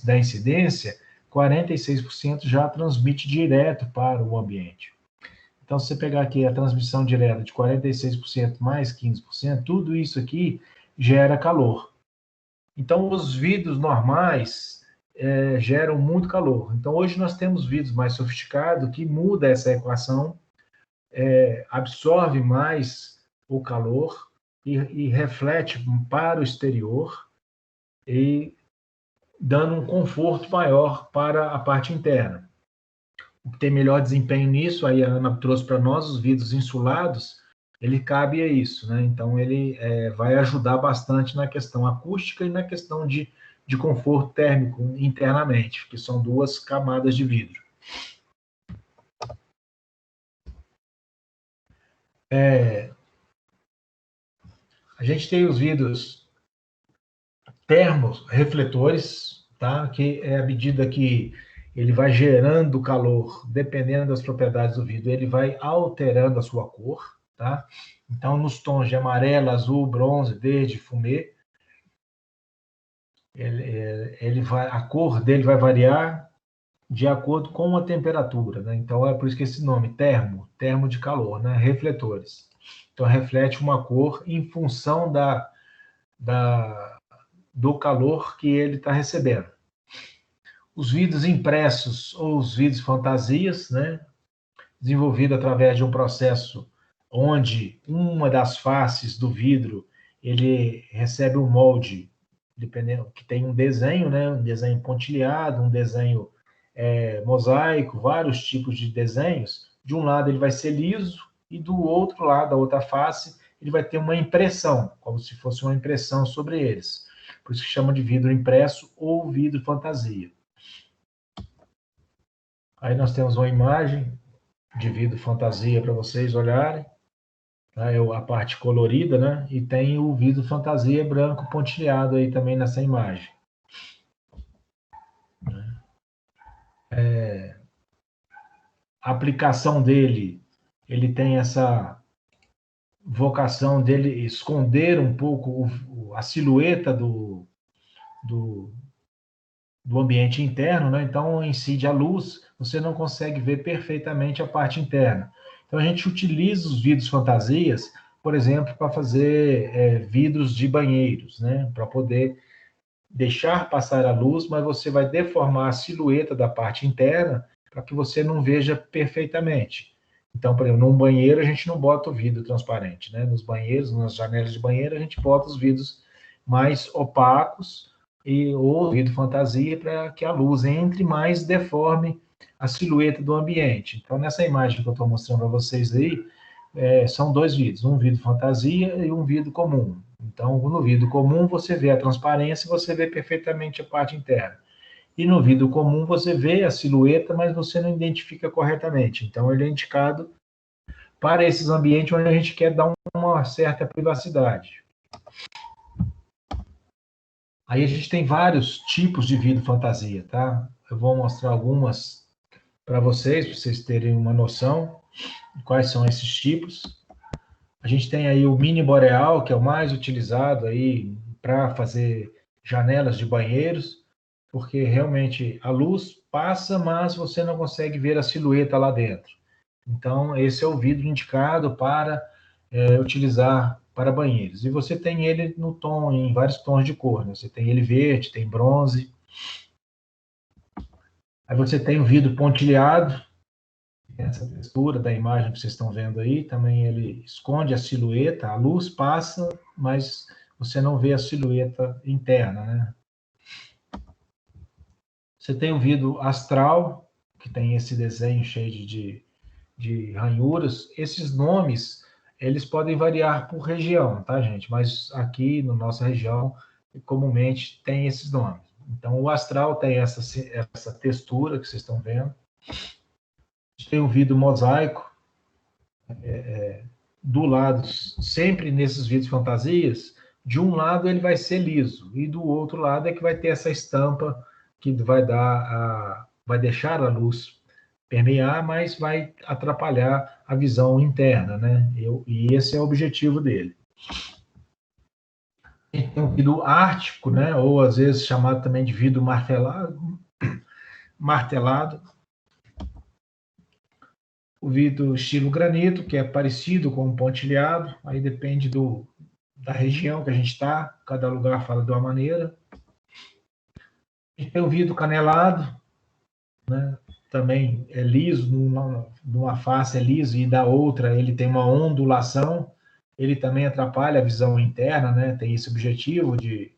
da incidência, 46% já transmite direto para o ambiente. Então, se você pegar aqui a transmissão direta de 46% mais 15%, tudo isso aqui gera calor. Então, os vidros normais geram muito calor. Então, hoje nós temos vidros mais sofisticados que muda essa equação, absorve mais o calor e reflete para o exterior, e dando um conforto maior para a parte interna. O que tem melhor desempenho nisso, aí a Ana trouxe para nós, os vidros insulados, ele cabe a isso, né? Então, ele vai ajudar bastante na questão acústica e na questão de conforto térmico internamente, que são duas camadas de vidro. A gente tem os vidros termorrefletores, tá? Que é à medida que ele vai gerando calor, dependendo das propriedades do vidro, ele vai alterando a sua cor, tá? Então, nos tons de amarelo, azul, bronze, verde, fumê, a cor dele vai variar de acordo com a temperatura, né? Então, é por isso que esse nome, termo de calor, né? Refletores. Então, reflete uma cor em função do calor que ele está recebendo. Os vidros impressos ou os vidros fantasias, né? Desenvolvido através de um processo onde uma das faces do vidro ele recebe um molde, dependendo que tem um desenho, né? Um desenho pontilhado, um desenho mosaico, vários tipos de desenhos. De um lado ele vai ser liso e do outro lado, da outra face, ele vai ter uma impressão, como se fosse uma impressão sobre eles. Por isso que chama de vidro impresso ou vidro fantasia. Aí nós temos uma imagem de vidro fantasia para vocês olharem. É a parte colorida, né? E tem o vidro fantasia branco pontilhado aí também nessa imagem. A aplicação dele, ele tem essa vocação dele esconder um pouco a silhueta do ambiente interno, né? Então incide a luz, você não consegue ver perfeitamente a parte interna. Então a gente utiliza os vidros fantasias, por exemplo, para fazer vidros de banheiros, né? Para poder deixar passar a luz, mas você vai deformar a silhueta da parte interna para que você não veja perfeitamente. Então, por exemplo, num banheiro a gente não bota o vidro transparente, né? Nos banheiros, nas janelas de banheiro, a gente bota os vidros mais opacos ou vidro fantasia para que a luz entre mais deforme a silhueta do ambiente. Então, nessa imagem que eu estou mostrando para vocês aí, são dois vidros, um vidro fantasia e um vidro comum. Então, no vidro comum você vê a transparência e você vê perfeitamente a parte interna. E no vidro comum você vê a silhueta, mas você não identifica corretamente. Então, ele é indicado para esses ambientes onde a gente quer dar uma certa privacidade. Aí a gente tem vários tipos de vidro fantasia, tá? Eu vou mostrar algumas para vocês terem uma noção de quais são esses tipos. A gente tem aí o mini boreal, que é o mais utilizado aí para fazer janelas de banheiros, porque realmente a luz passa, mas você não consegue ver a silhueta lá dentro. Então, esse é o vidro indicado para utilizar para banheiros. E você tem ele no tom, em vários tons de cor, né? Você tem ele verde, tem bronze. Aí você tem o vidro pontilhado, essa textura da imagem que vocês estão vendo aí, também ele esconde a silhueta, a luz passa, mas você não vê a silhueta interna, né? Você tem o vidro astral, que tem esse desenho cheio de ranhuras. Esses nomes, eles podem variar por região, tá, gente? Mas aqui, na nossa região, comumente tem esses nomes. Então, o astral tem essa textura que vocês estão vendo. Tem o vidro mosaico, do lado, sempre nesses vidros fantasias, de um lado ele vai ser liso, e do outro lado é que vai ter essa estampa que vai deixar a luz permear, mas vai atrapalhar a visão interna, né? E esse é o objetivo dele. Tem o vidro ártico, né? Ou às vezes chamado também de vidro martelado. O vidro estilo granito, que é parecido com o pontilhado, aí depende da região que a gente está, cada lugar fala de uma maneira. A gente tem o vidro canelado, né? Também é liso, numa face é liso e da outra ele tem uma ondulação, ele também atrapalha a visão interna, né? Tem esse objetivo de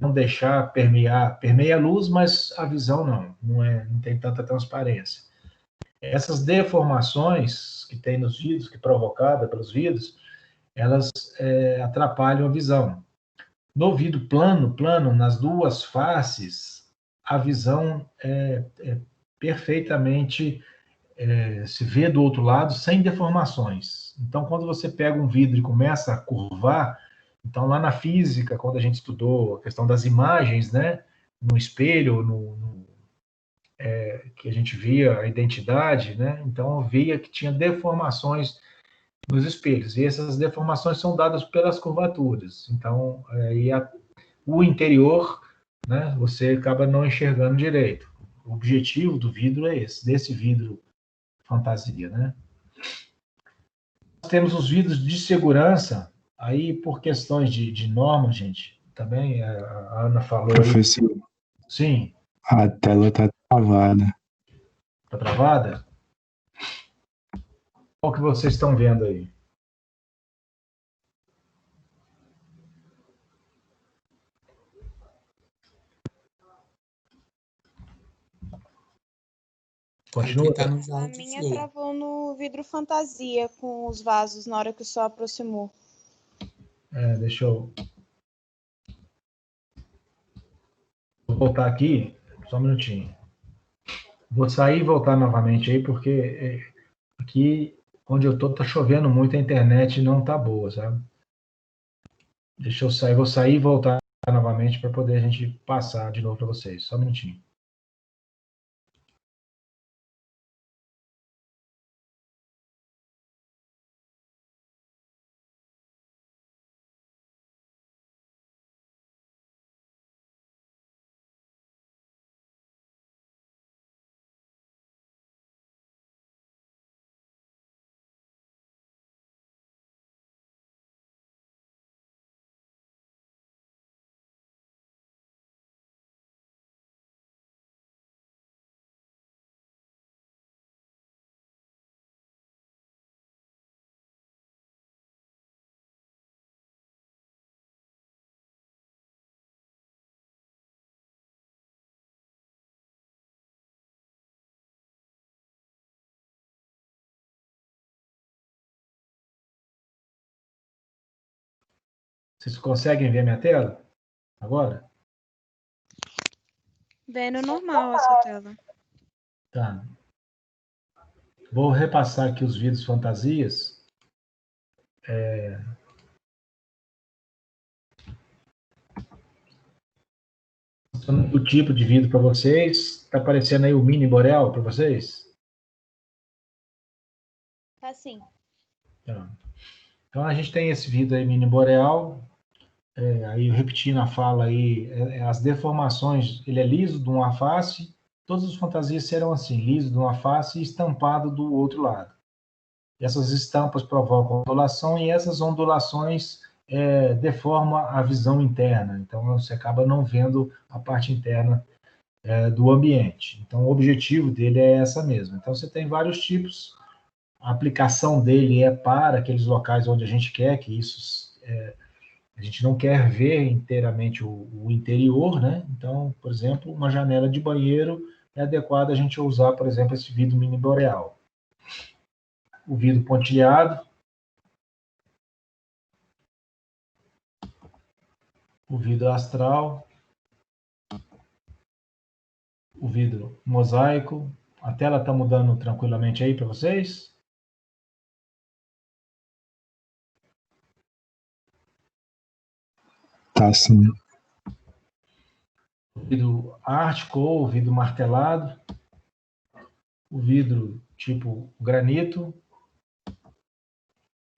não deixar permeia a luz, mas a visão não tem tanta transparência. Essas deformações que tem nos vidros, que é provocada pelos vidros, elas atrapalham a visão. No vidro plano, nas duas faces, a visão é perfeitamente se vê do outro lado sem deformações. Então, quando você pega um vidro e começa a curvar, Então, lá na física, quando a gente estudou a questão das imagens, né, no espelho, que a gente via a identidade, né, então via que tinha deformações nos espelhos, e essas deformações são dadas pelas curvaturas. Então, o interior, né, você acaba não enxergando direito. O objetivo do vidro é esse, desse vidro fantasia, né? Nós temos os vidros de segurança, aí por questões de norma, gente, também a Ana falou aí. Professor, Sim, a tela tá travada. tá travada? Qual que vocês estão vendo aí? Continua? Clicar no A joia de minha flor. travou no vidro fantasia com os vasos na hora que o sol aproximou. Deixa eu vou voltar aqui, só um minutinho. Vou sair e voltar novamente aí, porque aqui onde eu tô tá chovendo muito, a internet não tá boa, sabe? Deixa eu sair, vou sair e voltar novamente para poder a gente passar de novo para vocês. Só um minutinho. Vocês conseguem ver minha tela agora? Vendo normal essa tela. Tá. Vou repassar aqui os vídeos fantasias. O tipo de vidro para vocês. Tá aparecendo aí o mini boreal para vocês? Tá sim. Tá. Então a gente tem esse vidro aí mini boreal. Aí repetindo a fala aí, as deformações, ele é liso de uma face, todas as fantasias serão assim, liso de uma face e estampado do outro lado. Essas estampas provocam ondulação e essas ondulações deformam a visão interna, então você acaba não vendo a parte interna do ambiente. Então o objetivo dele é essa mesmo. Então você tem vários tipos, a aplicação dele é para aqueles locais onde a gente quer que isso a gente não quer ver inteiramente o interior, né? Então, por exemplo, uma janela de banheiro é adequada a gente usar, por exemplo, esse vidro mini boreal. O vidro pontilhado, o vidro astral, o vidro mosaico. A tela está mudando tranquilamente aí para vocês? Tá sim. O vidro ártico ou vidro martelado, o vidro tipo granito,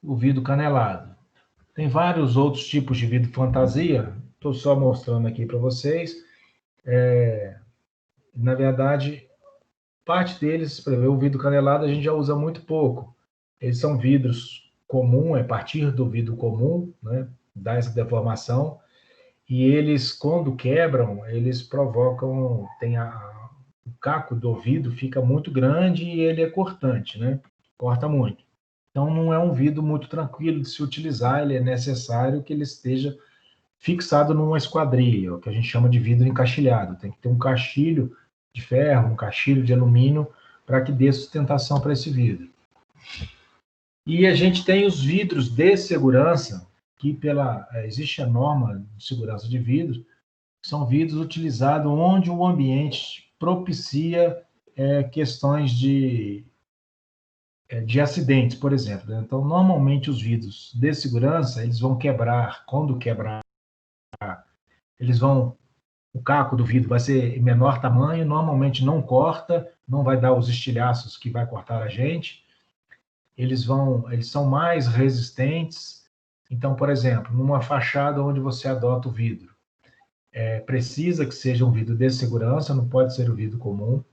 o vidro canelado. Tem vários outros tipos de vidro fantasia, estou só mostrando aqui para vocês. Na verdade, parte deles, por exemplo, o vidro canelado a gente já usa muito pouco. Eles são vidros comum, é partir do vidro comum, né? Dá essa deformação. E eles, quando quebram, eles provocam, o caco do vidro fica muito grande e ele é cortante, né? Corta muito. Então, não é um vidro muito tranquilo de se utilizar, ele é necessário que ele esteja fixado numa esquadrilha, o que a gente chama de vidro encaixilhado. Tem que ter um caixilho de ferro, um caixilho de alumínio, para que dê sustentação para esse vidro. E a gente tem os vidros de segurança, que existe a norma de segurança de vidros, que são vidros utilizados onde o ambiente propicia questões de de acidentes, por exemplo, né? Então, normalmente os vidros de segurança, eles vão quebrar, quando quebrar, eles vão, o caco do vidro vai ser em menor tamanho, normalmente não corta, não vai dar os estilhaços que vai cortar a gente, eles são mais resistentes. Então, por exemplo, numa fachada onde você adota o vidro, precisa que seja um vidro de segurança, não pode ser o vidro comum.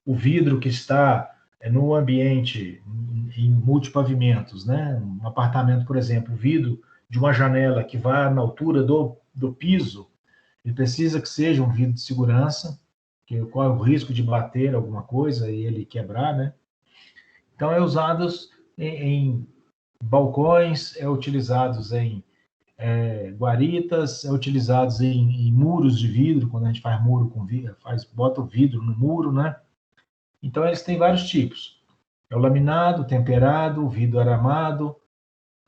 O vidro que está no ambiente, em multipavimentos, né? Um apartamento, por exemplo, o vidro de uma janela que vai na altura do piso, ele precisa que seja um vidro de segurança, que corre o risco de bater alguma coisa e ele quebrar, né? Então, é usados em balcões, é utilizados em guaritas, é utilizados em muros de vidro, quando a gente faz muro com vidro, bota o vidro no muro, né? Então, eles têm vários tipos. É o laminado, temperado, o vidro aramado,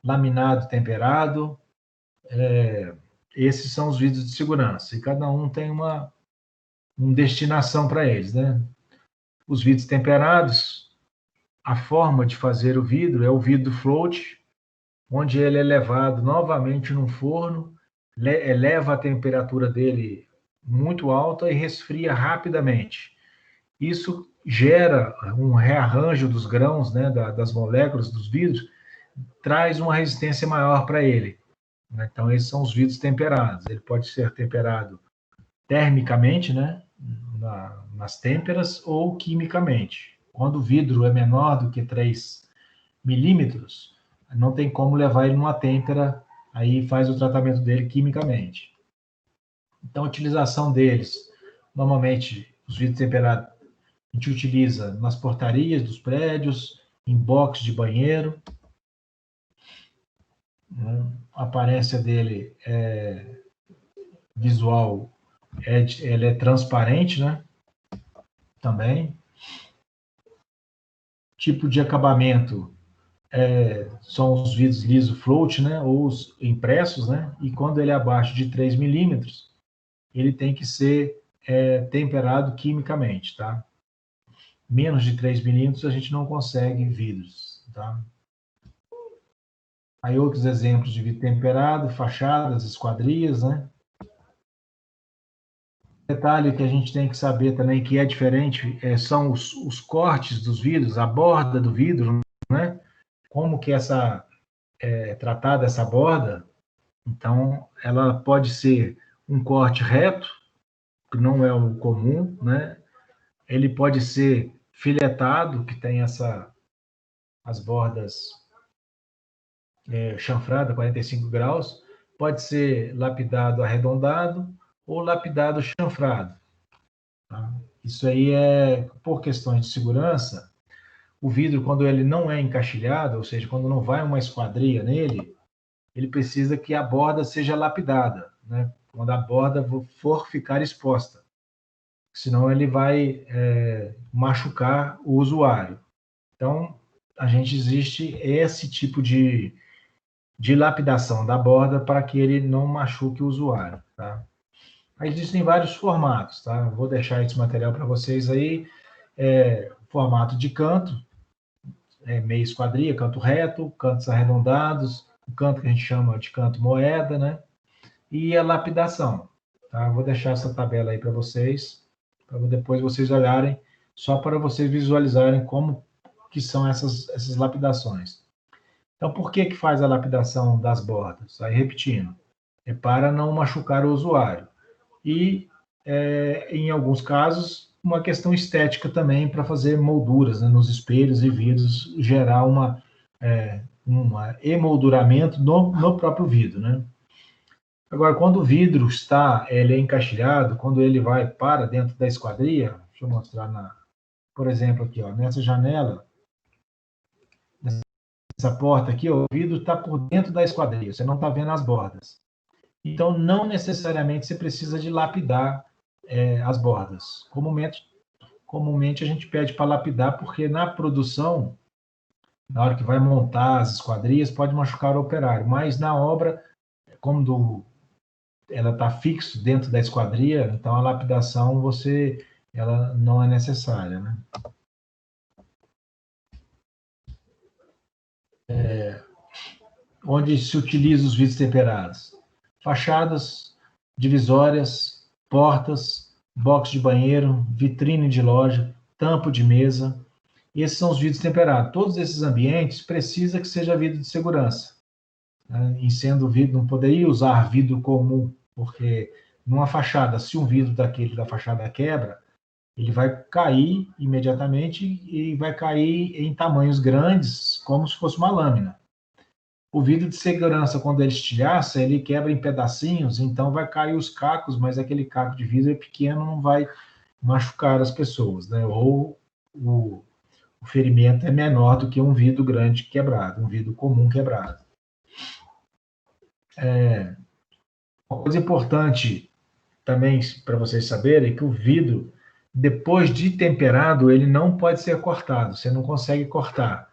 laminado, temperado. Esses são os vidros de segurança. E cada um tem uma destinação para eles, né? Os vidros temperados, a forma de fazer o vidro é o vidro float, onde ele é levado novamente num forno, eleva a temperatura dele muito alta e resfria rapidamente. Isso gera um rearranjo dos grãos, né, das moléculas dos vidros, traz uma resistência maior para ele. Então, esses são os vidros temperados. Ele pode ser temperado termicamente, né, nas têmperas, ou quimicamente. Quando o vidro é menor do que 3 milímetros, não tem como levar ele numa têmpera, aí faz o tratamento dele quimicamente. Então, a utilização deles, normalmente, os vidros temperados, a gente utiliza nas portarias dos prédios, em box de banheiro. A aparência dele visual, ele é transparente, né? Também. Tipo de acabamento são os vidros liso float, né? Ou os impressos, né? E quando ele é abaixo de 3 milímetros, ele tem que ser temperado quimicamente, tá? Menos de 3 milímetros a gente não consegue vidros, tá? Aí outros exemplos de vidro temperado, fachadas, esquadrias, né? Detalhe que a gente tem que saber também que é diferente são os cortes dos vidros, a borda do vidro, né? Como que é tratada essa borda. Então, ela pode ser um corte reto, que não é o comum, né? Ele pode ser filetado, que tem as bordas chanfrada, 45 graus, pode ser lapidado arredondado ou lapidado chanfrado. Tá? Isso aí por questões de segurança. O vidro, quando ele não é encaixilhado, ou seja, quando não vai uma esquadria nele, ele precisa que a borda seja lapidada, né? Quando a borda for ficar exposta. Senão ele vai machucar o usuário. Então, existe esse tipo de lapidação da borda para que ele não machuque o usuário, tá? Aí existem vários formatos, tá? Vou deixar esse material para vocês aí. Formato de canto, meia esquadria, canto reto, cantos arredondados, o canto que a gente chama de canto moeda, né? E a lapidação, tá? Vou deixar essa tabela aí para vocês, para depois vocês olharem, só para vocês visualizarem como que são essas lapidações. Então, por que faz a lapidação das bordas? Aí, repetindo, é para não machucar o usuário. E, em alguns casos, uma questão estética também, para fazer molduras, né, nos espelhos e vidros, gerar um emolduramento no próprio vidro, né? Agora, quando o vidro ele é encaixilhado, quando ele vai para dentro da esquadria, deixa eu mostrar, por exemplo, aqui, ó, nessa janela, essa porta aqui, ó, o vidro está por dentro da esquadria, você não está vendo as bordas. Então, não necessariamente você precisa de lapidar as bordas. Comumente a gente pede para lapidar, porque na produção, na hora que vai montar as esquadrias, pode machucar o operário. Mas na obra, como ela está fixo dentro da esquadria, então a lapidação ela não é necessária, né? onde se utiliza os vidros temperados? Fachadas, divisórias, portas, box de banheiro, vitrine de loja, tampo de mesa. Esses são os vidros temperados. Todos esses ambientes precisam que seja vidro de segurança. Né? E sendo vidro, não poderia usar vidro comum, porque numa fachada, se um vidro daquele da fachada quebra, ele vai cair imediatamente e vai cair em tamanhos grandes, como se fosse uma lâmina. O vidro de segurança, quando ele estilhaça, ele quebra em pedacinhos, então vai cair os cacos, mas aquele caco de vidro é pequeno, não vai machucar as pessoas, né? Ou o ferimento é menor do que um vidro grande quebrado, um vidro comum quebrado. Uma coisa importante também para vocês saberem é que o vidro, depois de temperado, ele não pode ser cortado, você não consegue cortar,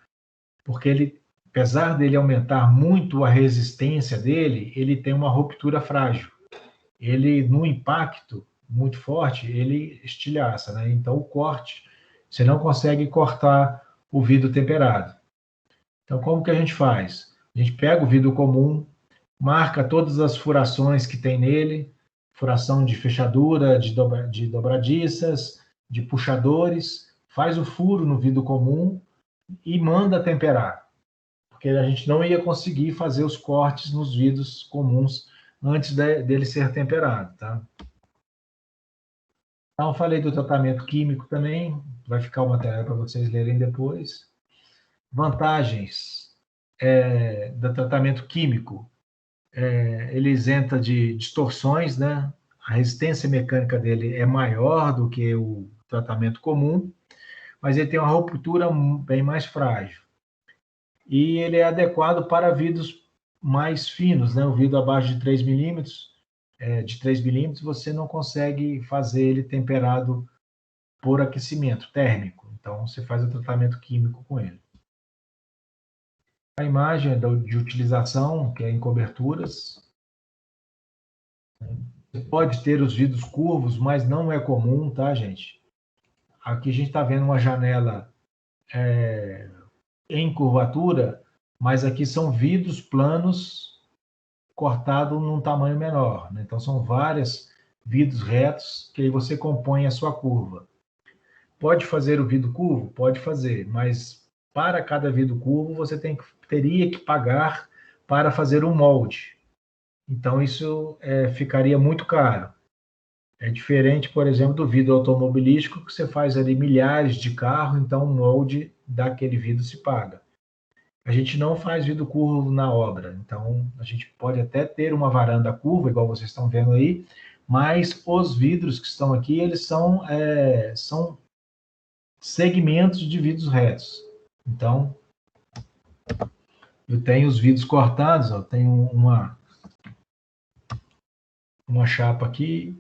porque ele, apesar dele aumentar muito a resistência dele, ele tem uma ruptura frágil. Ele, no impacto muito forte, ele estilhaça, né? Então, o corte, você não consegue cortar o vidro temperado. Então, como que a gente faz? A gente pega o vidro comum, marca todas as furações que tem nele, furação de fechadura, de dobradiças, de puxadores, faz o furo no vidro comum e manda temperar. Porque a gente não ia conseguir fazer os cortes nos vidros comuns antes dele ser temperado, tá? Então, falei do tratamento químico também, vai ficar o material para vocês lerem depois. Vantagens do tratamento químico. Ele isenta de distorções, né? A resistência mecânica dele é maior do que o tratamento comum, mas ele tem uma ruptura bem mais frágil. E ele é adequado para vidros mais finos, né? O vidro abaixo de 3 milímetros, de 3 milímetros, você não consegue fazer ele temperado por aquecimento térmico. Então, você faz o tratamento químico com ele. A imagem é de utilização, que é em coberturas. Você pode ter os vidros curvos, mas não é comum, tá, gente? Aqui a gente está vendo uma janela em curvatura, mas aqui são vidros planos cortados num tamanho menor, né? Então, são vários vidros retos que aí você compõe a sua curva. Pode fazer o vidro curvo? Pode fazer, mas para cada vidro curvo você teria que pagar para fazer um molde. Então, isso ficaria muito caro. É diferente, por exemplo, do vidro automobilístico, que você faz ali milhares de carros, então o molde daquele vidro se paga. A gente não faz vidro curvo na obra, então a gente pode até ter uma varanda curva, igual vocês estão vendo aí, mas os vidros que estão aqui, eles são segmentos de vidros retos. Então, eu tenho os vidros cortados, ó, tenho uma chapa aqui,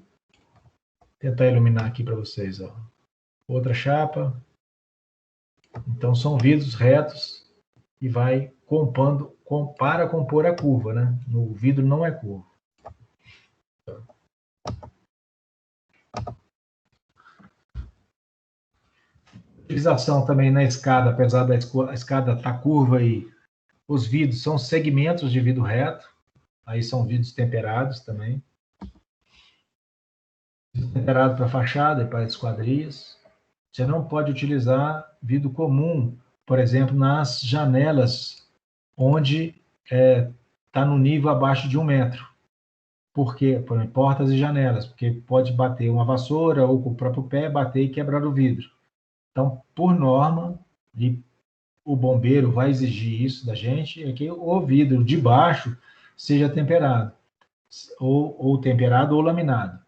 vou tentar iluminar aqui para vocês, ó. Outra chapa. Então, são vidros retos e vai compondo para compor a curva, né? No vidro não é curvo. Utilização também na escada, apesar da escada estar curva aí, os vidros são segmentos de vidro reto, aí são vidros temperados também. Temperado para fachada e para esquadrias. Você não pode utilizar vidro comum, por exemplo, nas janelas onde está no nível abaixo de 1 metro. Por quê? Por exemplo, portas e janelas, porque pode bater uma vassoura ou com o próprio pé, bater e quebrar o vidro. Então, por norma, e o bombeiro vai exigir isso da gente, é que o vidro de baixo seja temperado, ou temperado ou laminado.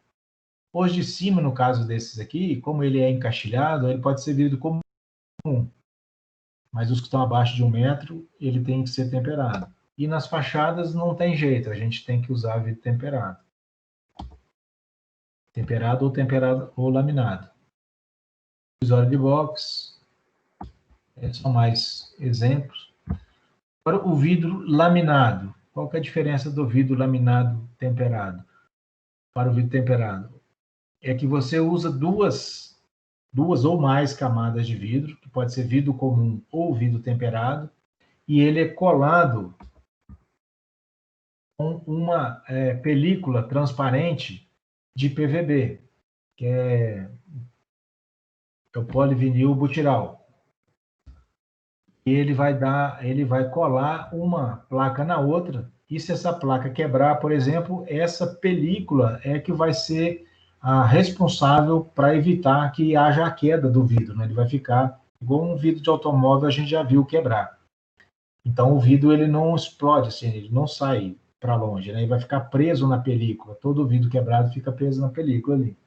Os de cima, no caso desses aqui, como ele é encaixilhado, ele pode ser vidro comum, mas os que estão abaixo de 1 metro, ele tem que ser temperado. E nas fachadas não tem jeito, a gente tem que usar vidro temperado. Temperado ou laminado. Divisório de box, são mais exemplos. Agora, o vidro laminado. Qual que é a diferença do vidro laminado temperado para o vidro temperado? É que você usa duas ou mais camadas de vidro, que pode ser vidro comum ou vidro temperado, e ele é colado com uma película transparente de PVB, que é o polivinil butiral. E ele vai colar uma placa na outra, e se essa placa quebrar, por exemplo, essa película é que vai ser a responsável para evitar que haja a queda do vidro, né? Ele vai ficar igual um vidro de automóvel, a gente já viu quebrar. Então o vidro ele não explode, assim, ele não sai para longe, né? Ele vai ficar preso na película. Todo vidro quebrado fica preso na película ali.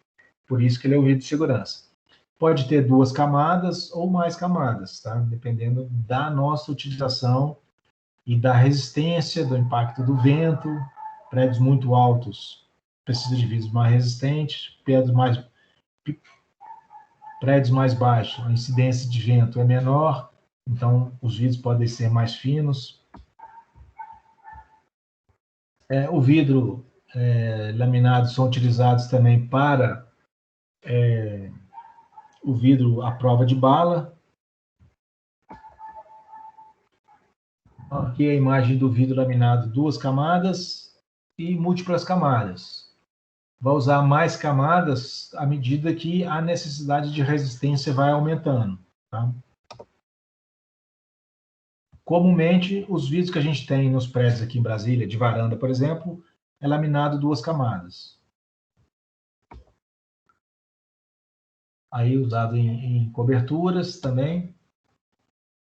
Por isso que ele é o vidro de segurança. Pode ter 2 camadas ou mais camadas, tá? Dependendo da nossa utilização e da resistência, do impacto do vento. Prédios muito altos precisam de vidros mais resistentes, prédios mais baixos, a incidência de vento é menor, então os vidros podem ser mais finos. O vidro laminado são utilizados também para o vidro à prova de bala. Aqui a imagem do vidro laminado, 2 camadas e múltiplas camadas. Vai usar mais camadas à medida que a necessidade de resistência vai aumentando. Tá? Comumente, os vidros que a gente tem nos prédios aqui em Brasília, de varanda, por exemplo, é laminado 2 camadas. Aí usado em coberturas também,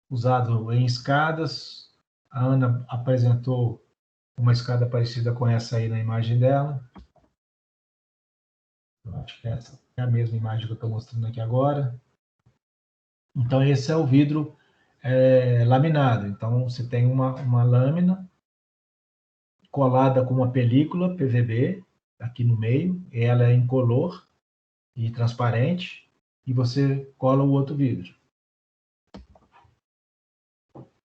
usado em escadas. A Ana apresentou uma escada parecida com essa aí na imagem dela. Eu acho que essa é a mesma imagem que eu estou mostrando aqui agora. Então, esse é o vidro laminado. Então, você tem uma lâmina colada com uma película PVB aqui no meio. Ela é incolor e transparente. E você cola o outro vidro.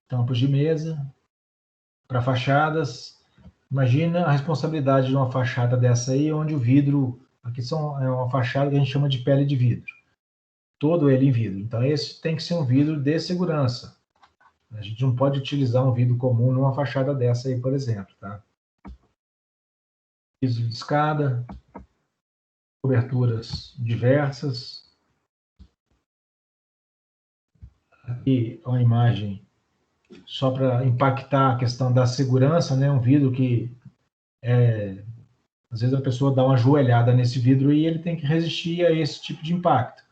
Tampas de mesa. Para fachadas. Imagina a responsabilidade de uma fachada dessa aí, onde o vidro... Aqui é uma fachada que a gente chama de pele de vidro. Todo ele em vidro. Então, esse tem que ser um vidro de segurança. A gente não pode utilizar um vidro comum numa fachada dessa aí, por exemplo. Tá? Piso de escada. Coberturas diversas. Aqui uma imagem só para impactar a questão da segurança, né? Um vidro que às vezes a pessoa dá uma joelhada nesse vidro e ele tem que resistir a esse tipo de impacto.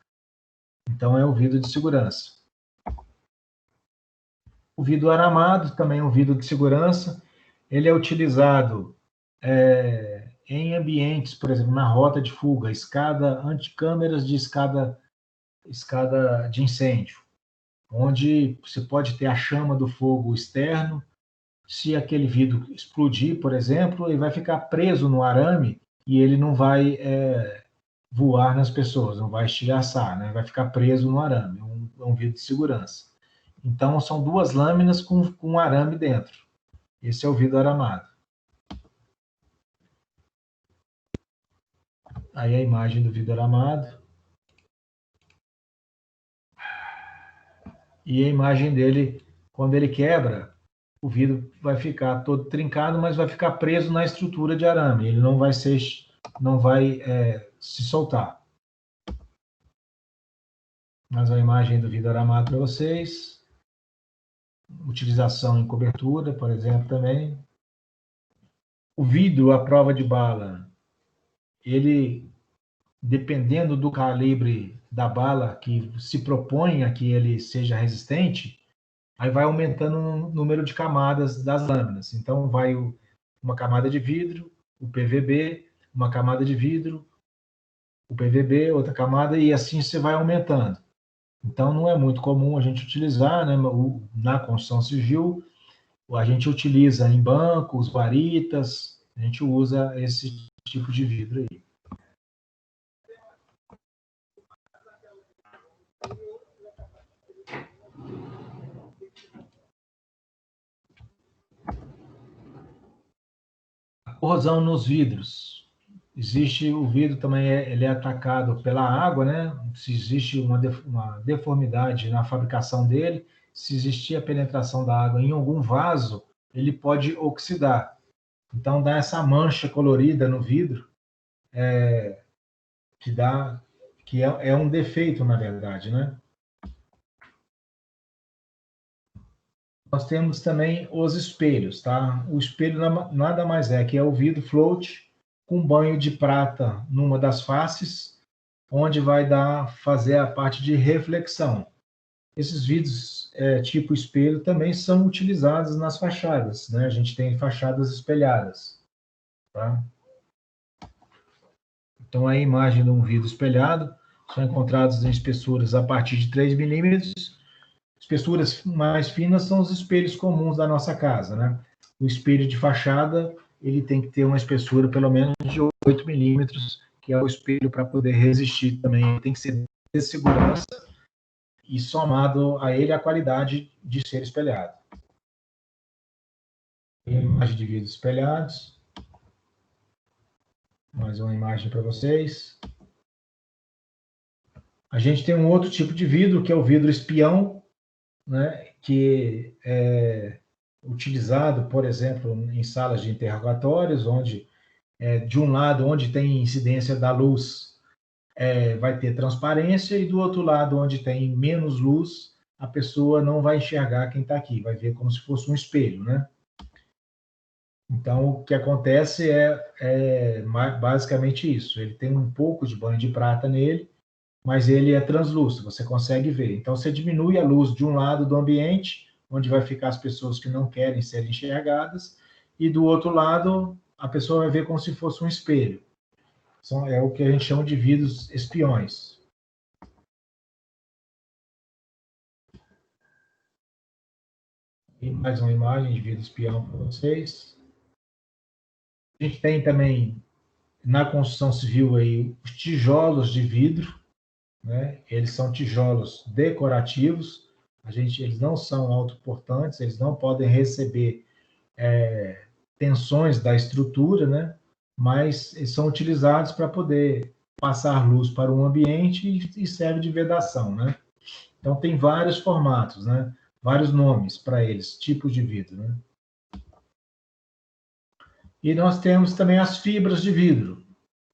Então é o vidro de segurança. O vidro aramado também é um vidro de segurança. Ele é utilizado em ambientes, por exemplo, na rota de fuga, escada anticâmeras de escada de incêndio, onde você pode ter a chama do fogo externo. Se aquele vidro explodir, por exemplo, ele vai ficar preso no arame e ele não vai voar nas pessoas, não vai estilhaçar, né? Vai ficar preso no arame, é um vidro de segurança. Então, são 2 lâminas com arame dentro. Esse é o vidro aramado. Aí a imagem do vidro aramado. E a imagem dele, quando ele quebra, o vidro vai ficar todo trincado, mas vai ficar preso na estrutura de arame. Ele não vai se soltar. Mais uma imagem do vidro aramado para vocês. Utilização em cobertura, por exemplo, também. O vidro à prova de bala, ele, dependendo do calibre da bala que se propõe a que ele seja resistente, aí vai aumentando o número de camadas das lâminas. Então, vai uma camada de vidro, o PVB, uma camada de vidro, o PVB, outra camada, e assim você vai aumentando. Então, não é muito comum a gente utilizar, né? Na construção civil, a gente utiliza em bancos, guaritas, a gente usa esse tipo de vidro aí. A corrosão nos vidros. Existe o vidro também, ele é atacado pela água, né? Se existe uma deformidade na fabricação dele, se existir a penetração da água em algum vaso, ele pode oxidar. Então, dá essa mancha colorida no vidro, que é um defeito, na verdade, né? Nós temos também os espelhos, tá? O espelho nada mais é que é o vidro float com banho de prata numa das faces, onde vai fazer a parte de reflexão. Esses vidros tipo espelho também são utilizados nas fachadas, né? A gente tem fachadas espelhadas, tá? Então, a imagem de um vidro espelhado são encontrados em espessuras a partir de 3 milímetros. Espessuras mais finas são os espelhos comuns da nossa casa, né? O espelho de fachada, ele tem que ter uma espessura pelo menos de 8 milímetros, que é o espelho para poder resistir também. Ele tem que ser de segurança e somado a ele a qualidade de ser espelhado. Imagem de vidros espelhados. Mais uma imagem para vocês. A gente tem um outro tipo de vidro, que é o vidro espião, né, que é utilizado, por exemplo, em salas de interrogatórios, onde, de um lado, onde tem incidência da luz, vai ter transparência, e do outro lado, onde tem menos luz, a pessoa não vai enxergar quem está aqui, vai ver como se fosse um espelho, né? Então, o que acontece é basicamente isso. Ele tem um pouco de banho de prata nele, mas ele é translúcido, você consegue ver. Então, você diminui a luz de um lado do ambiente, onde vai ficar as pessoas que não querem ser enxergadas, e do outro lado, a pessoa vai ver como se fosse um espelho. É o que a gente chama de vidros espiões. E mais uma imagem de vidro espião para vocês. A gente tem também, na construção civil, aí, os tijolos de vidro, né? Eles são tijolos decorativos, eles não são autoportantes, eles não podem receber tensões da estrutura, né? Mas eles são utilizados para poder passar luz para o ambiente e serve de vedação, né? Então, tem vários formatos, né? Vários nomes para eles, tipos de vidro, né? E nós temos também as fibras de vidro,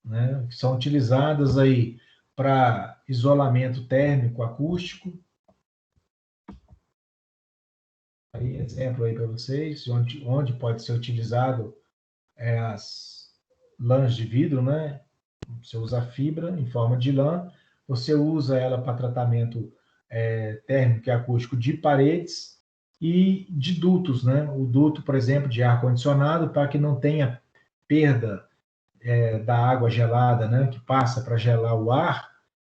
né? Que são utilizadas aí para isolamento térmico acústico. Aí, exemplo aí para vocês, onde pode ser utilizado as lãs de vidro, né? Você usa a fibra em forma de lã, você usa ela para tratamento térmico e acústico de paredes e de dutos, né? O duto, por exemplo, de ar-condicionado, para que não tenha perda da água gelada, né? Que passa para gelar o ar,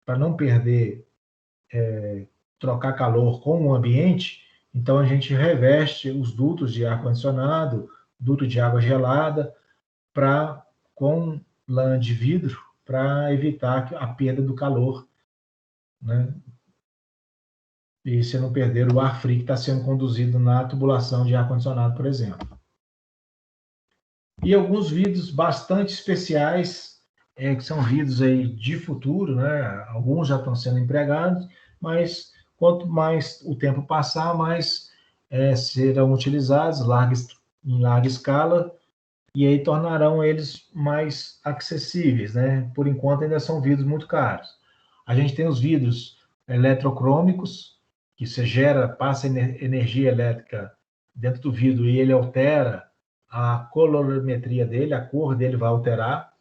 para não perder, trocar calor com o ambiente. Então, a gente reveste os dutos de ar-condicionado, duto de água gelada, com lã de vidro, para evitar a perda do calor, né? E você não perder o ar frio que está sendo conduzido na tubulação de ar-condicionado, por exemplo. E alguns vidros bastante especiais, que são vidros aí de futuro, né? Alguns já estão sendo empregados, mas quanto mais o tempo passar, mais serão utilizados em larga escala, e aí tornarão eles mais acessíveis, né? Por enquanto ainda são vidros muito caros. A gente tem os vidros eletrocrômicos, que você passa energia elétrica dentro do vidro e ele altera a colorimetria dele, a cor dele vai alterar.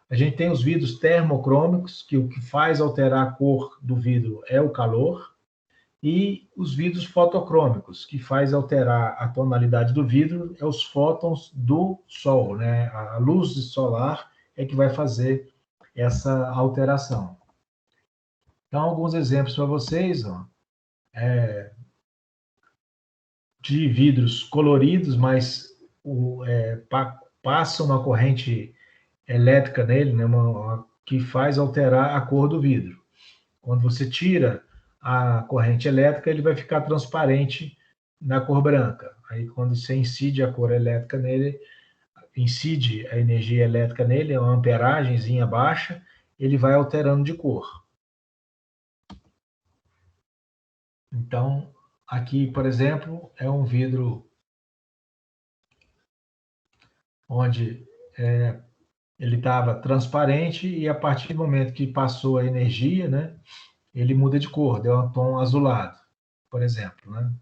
A gente tem os vidros termocrômicos, que o que faz alterar a cor do vidro é o calor. E os vidros fotocrômicos, que faz alterar a tonalidade do vidro, é os fótons do sol, né? A luz solar é que vai fazer essa alteração. Então, alguns exemplos para vocês, ó, de vidros coloridos, mas passa uma corrente elétrica nele, né? Que faz alterar a cor do vidro. Quando você tira a corrente elétrica, ele vai ficar transparente na cor branca. Aí, quando você incide a cor elétrica nele, incide a energia elétrica nele, uma amperagemzinha baixa, ele vai alterando de cor. Então, aqui, por exemplo, é um vidro onde ele estava transparente e a partir do momento que passou a energia, né, ele muda de cor, deu um tom azulado, por exemplo, né?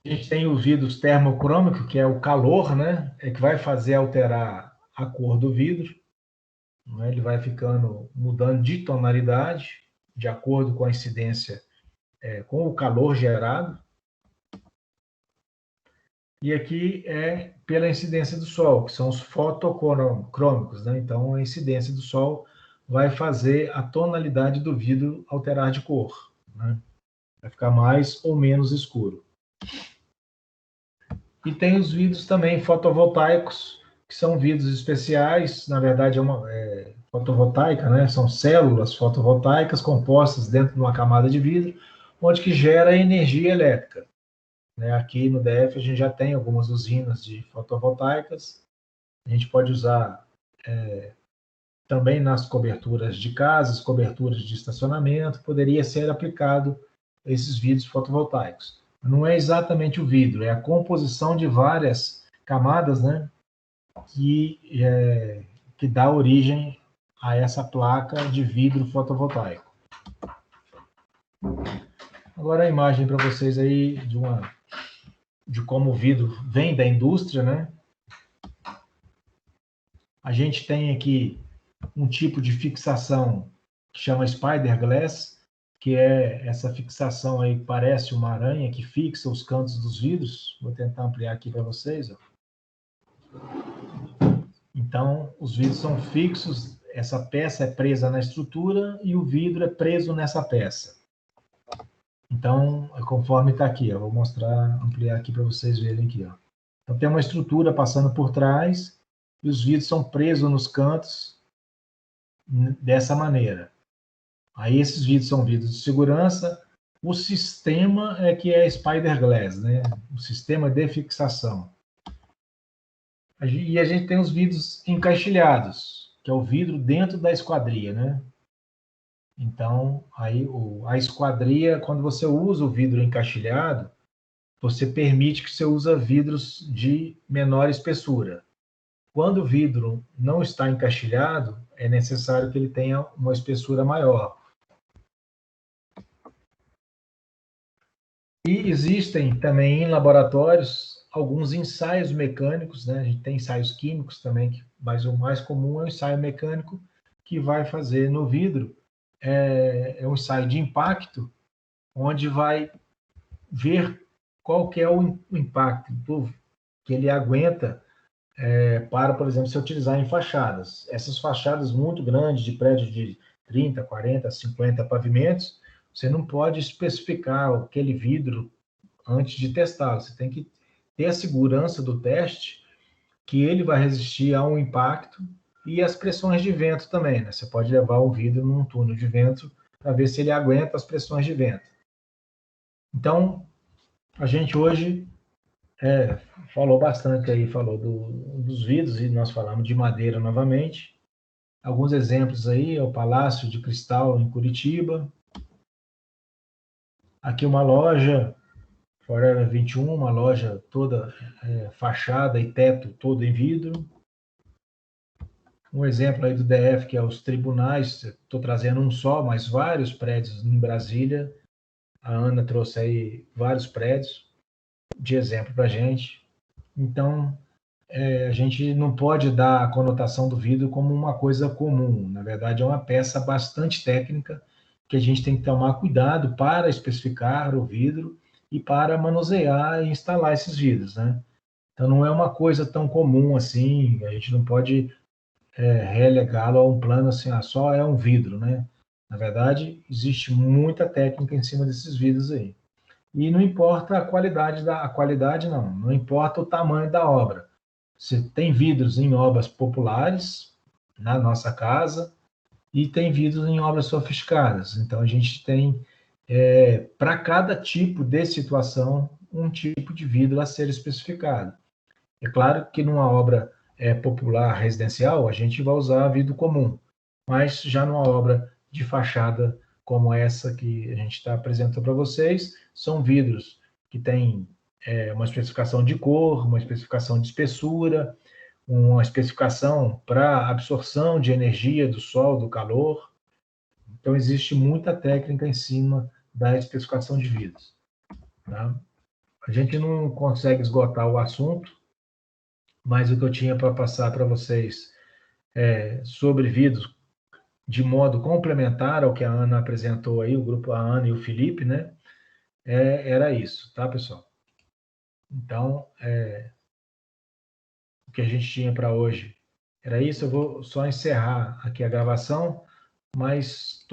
A gente tem os vidros termocrômicos, que é o calor, né, que vai fazer alterar a cor do vidro, né? Ele vai ficando, mudando de tonalidade, de acordo com a incidência, com o calor gerado. E aqui é pela incidência do sol, que são os fotocrômicos, né? Então, a incidência do sol vai fazer a tonalidade do vidro alterar de cor, né? Vai ficar mais ou menos escuro. E tem os vidros também fotovoltaicos, que são vidros especiais, na verdade é uma fotovoltaica, né? São células fotovoltaicas compostas dentro de uma camada de vidro, onde que gera energia elétrica. Aqui no DF a gente já tem algumas usinas de fotovoltaicas, a gente pode usar também nas coberturas de casas, coberturas de estacionamento, poderia ser aplicado esses vidros fotovoltaicos. Não é exatamente o vidro, é a composição de várias camadas, né, que dá origem a essa placa de vidro fotovoltaico. Agora a imagem para vocês aí de como o vidro vem da indústria, né? A gente tem aqui um tipo de fixação que chama Spider Glass, que é essa fixação aí que parece uma aranha que fixa os cantos dos vidros. Vou tentar ampliar aqui para vocês. Ó. Então, os vidros são fixos, essa peça é presa na estrutura e o vidro é preso nessa peça. Então, conforme está aqui, eu vou mostrar, ampliar aqui para vocês verem aqui. Ó. Então, tem uma estrutura passando por trás e os vidros são presos nos cantos dessa maneira. Aí esses vidros são vidros de segurança. O sistema é que é Spider Glass, né? O sistema de fixação. E a gente tem os vidros encaixilhados, que é o vidro dentro da esquadria, né? Então, aí a esquadria, quando você usa o vidro encaixilhado, você permite que você use vidros de menor espessura. Quando o vidro não está encaixilhado, é necessário que ele tenha uma espessura maior. E existem também em laboratórios alguns ensaios mecânicos, né? A gente tem ensaios químicos também, mas o mais comum é o ensaio mecânico, que vai fazer no vidro, é um ensaio de impacto, onde vai ver qual que é o impacto que ele aguenta para, por exemplo, se utilizar em fachadas. Essas fachadas muito grandes, de prédios de 30, 40, 50 pavimentos, você não pode especificar aquele vidro antes de testá-lo. Você tem que ter a segurança do teste que ele vai resistir a um impacto e as pressões de vento também, né? Você pode levar o vidro num túnel de vento para ver se ele aguenta as pressões de vento. Então, a gente hoje falou bastante aí, falou dos vidros e nós falamos de madeira novamente. Alguns exemplos aí, é o Palácio de Cristal em Curitiba. Aqui uma loja, Forever 21, uma loja toda fachada e teto todo em vidro. Um exemplo aí do DF, que é os tribunais, estou trazendo um só, mas vários prédios em Brasília. A Ana trouxe aí vários prédios de exemplo para a gente. Então, a gente não pode dar a conotação do vidro como uma coisa comum. Na verdade, é uma peça bastante técnica que a gente tem que tomar cuidado para especificar o vidro e para manusear e instalar esses vidros, né? Então, não é uma coisa tão comum assim, a gente não pode relegá-lo a um plano assim, só é um vidro, né? Na verdade, existe muita técnica em cima desses vidros aí. E não importa a qualidade não importa o tamanho da obra. Você tem vidros em obras populares, na nossa casa, e tem vidros em obras sofisticadas. Então, a gente tem, para cada tipo de situação, um tipo de vidro a ser especificado. É claro que numa obra popular residencial, a gente vai usar vidro comum, mas já numa obra de fachada como essa que a gente está apresentando para vocês, são vidros que têm uma especificação de cor, uma especificação de espessura, uma especificação para absorção de energia do sol, do calor. Então, existe muita técnica em cima da especificação de vidros. Tá? A gente não consegue esgotar o assunto, mas o que eu tinha para passar para vocês sobre vidros, de modo complementar ao que a Ana apresentou aí, o grupo, a Ana e o Felipe, né? Era isso, tá, pessoal? Então, o que a gente tinha para hoje era isso. Eu vou só encerrar aqui a gravação, mas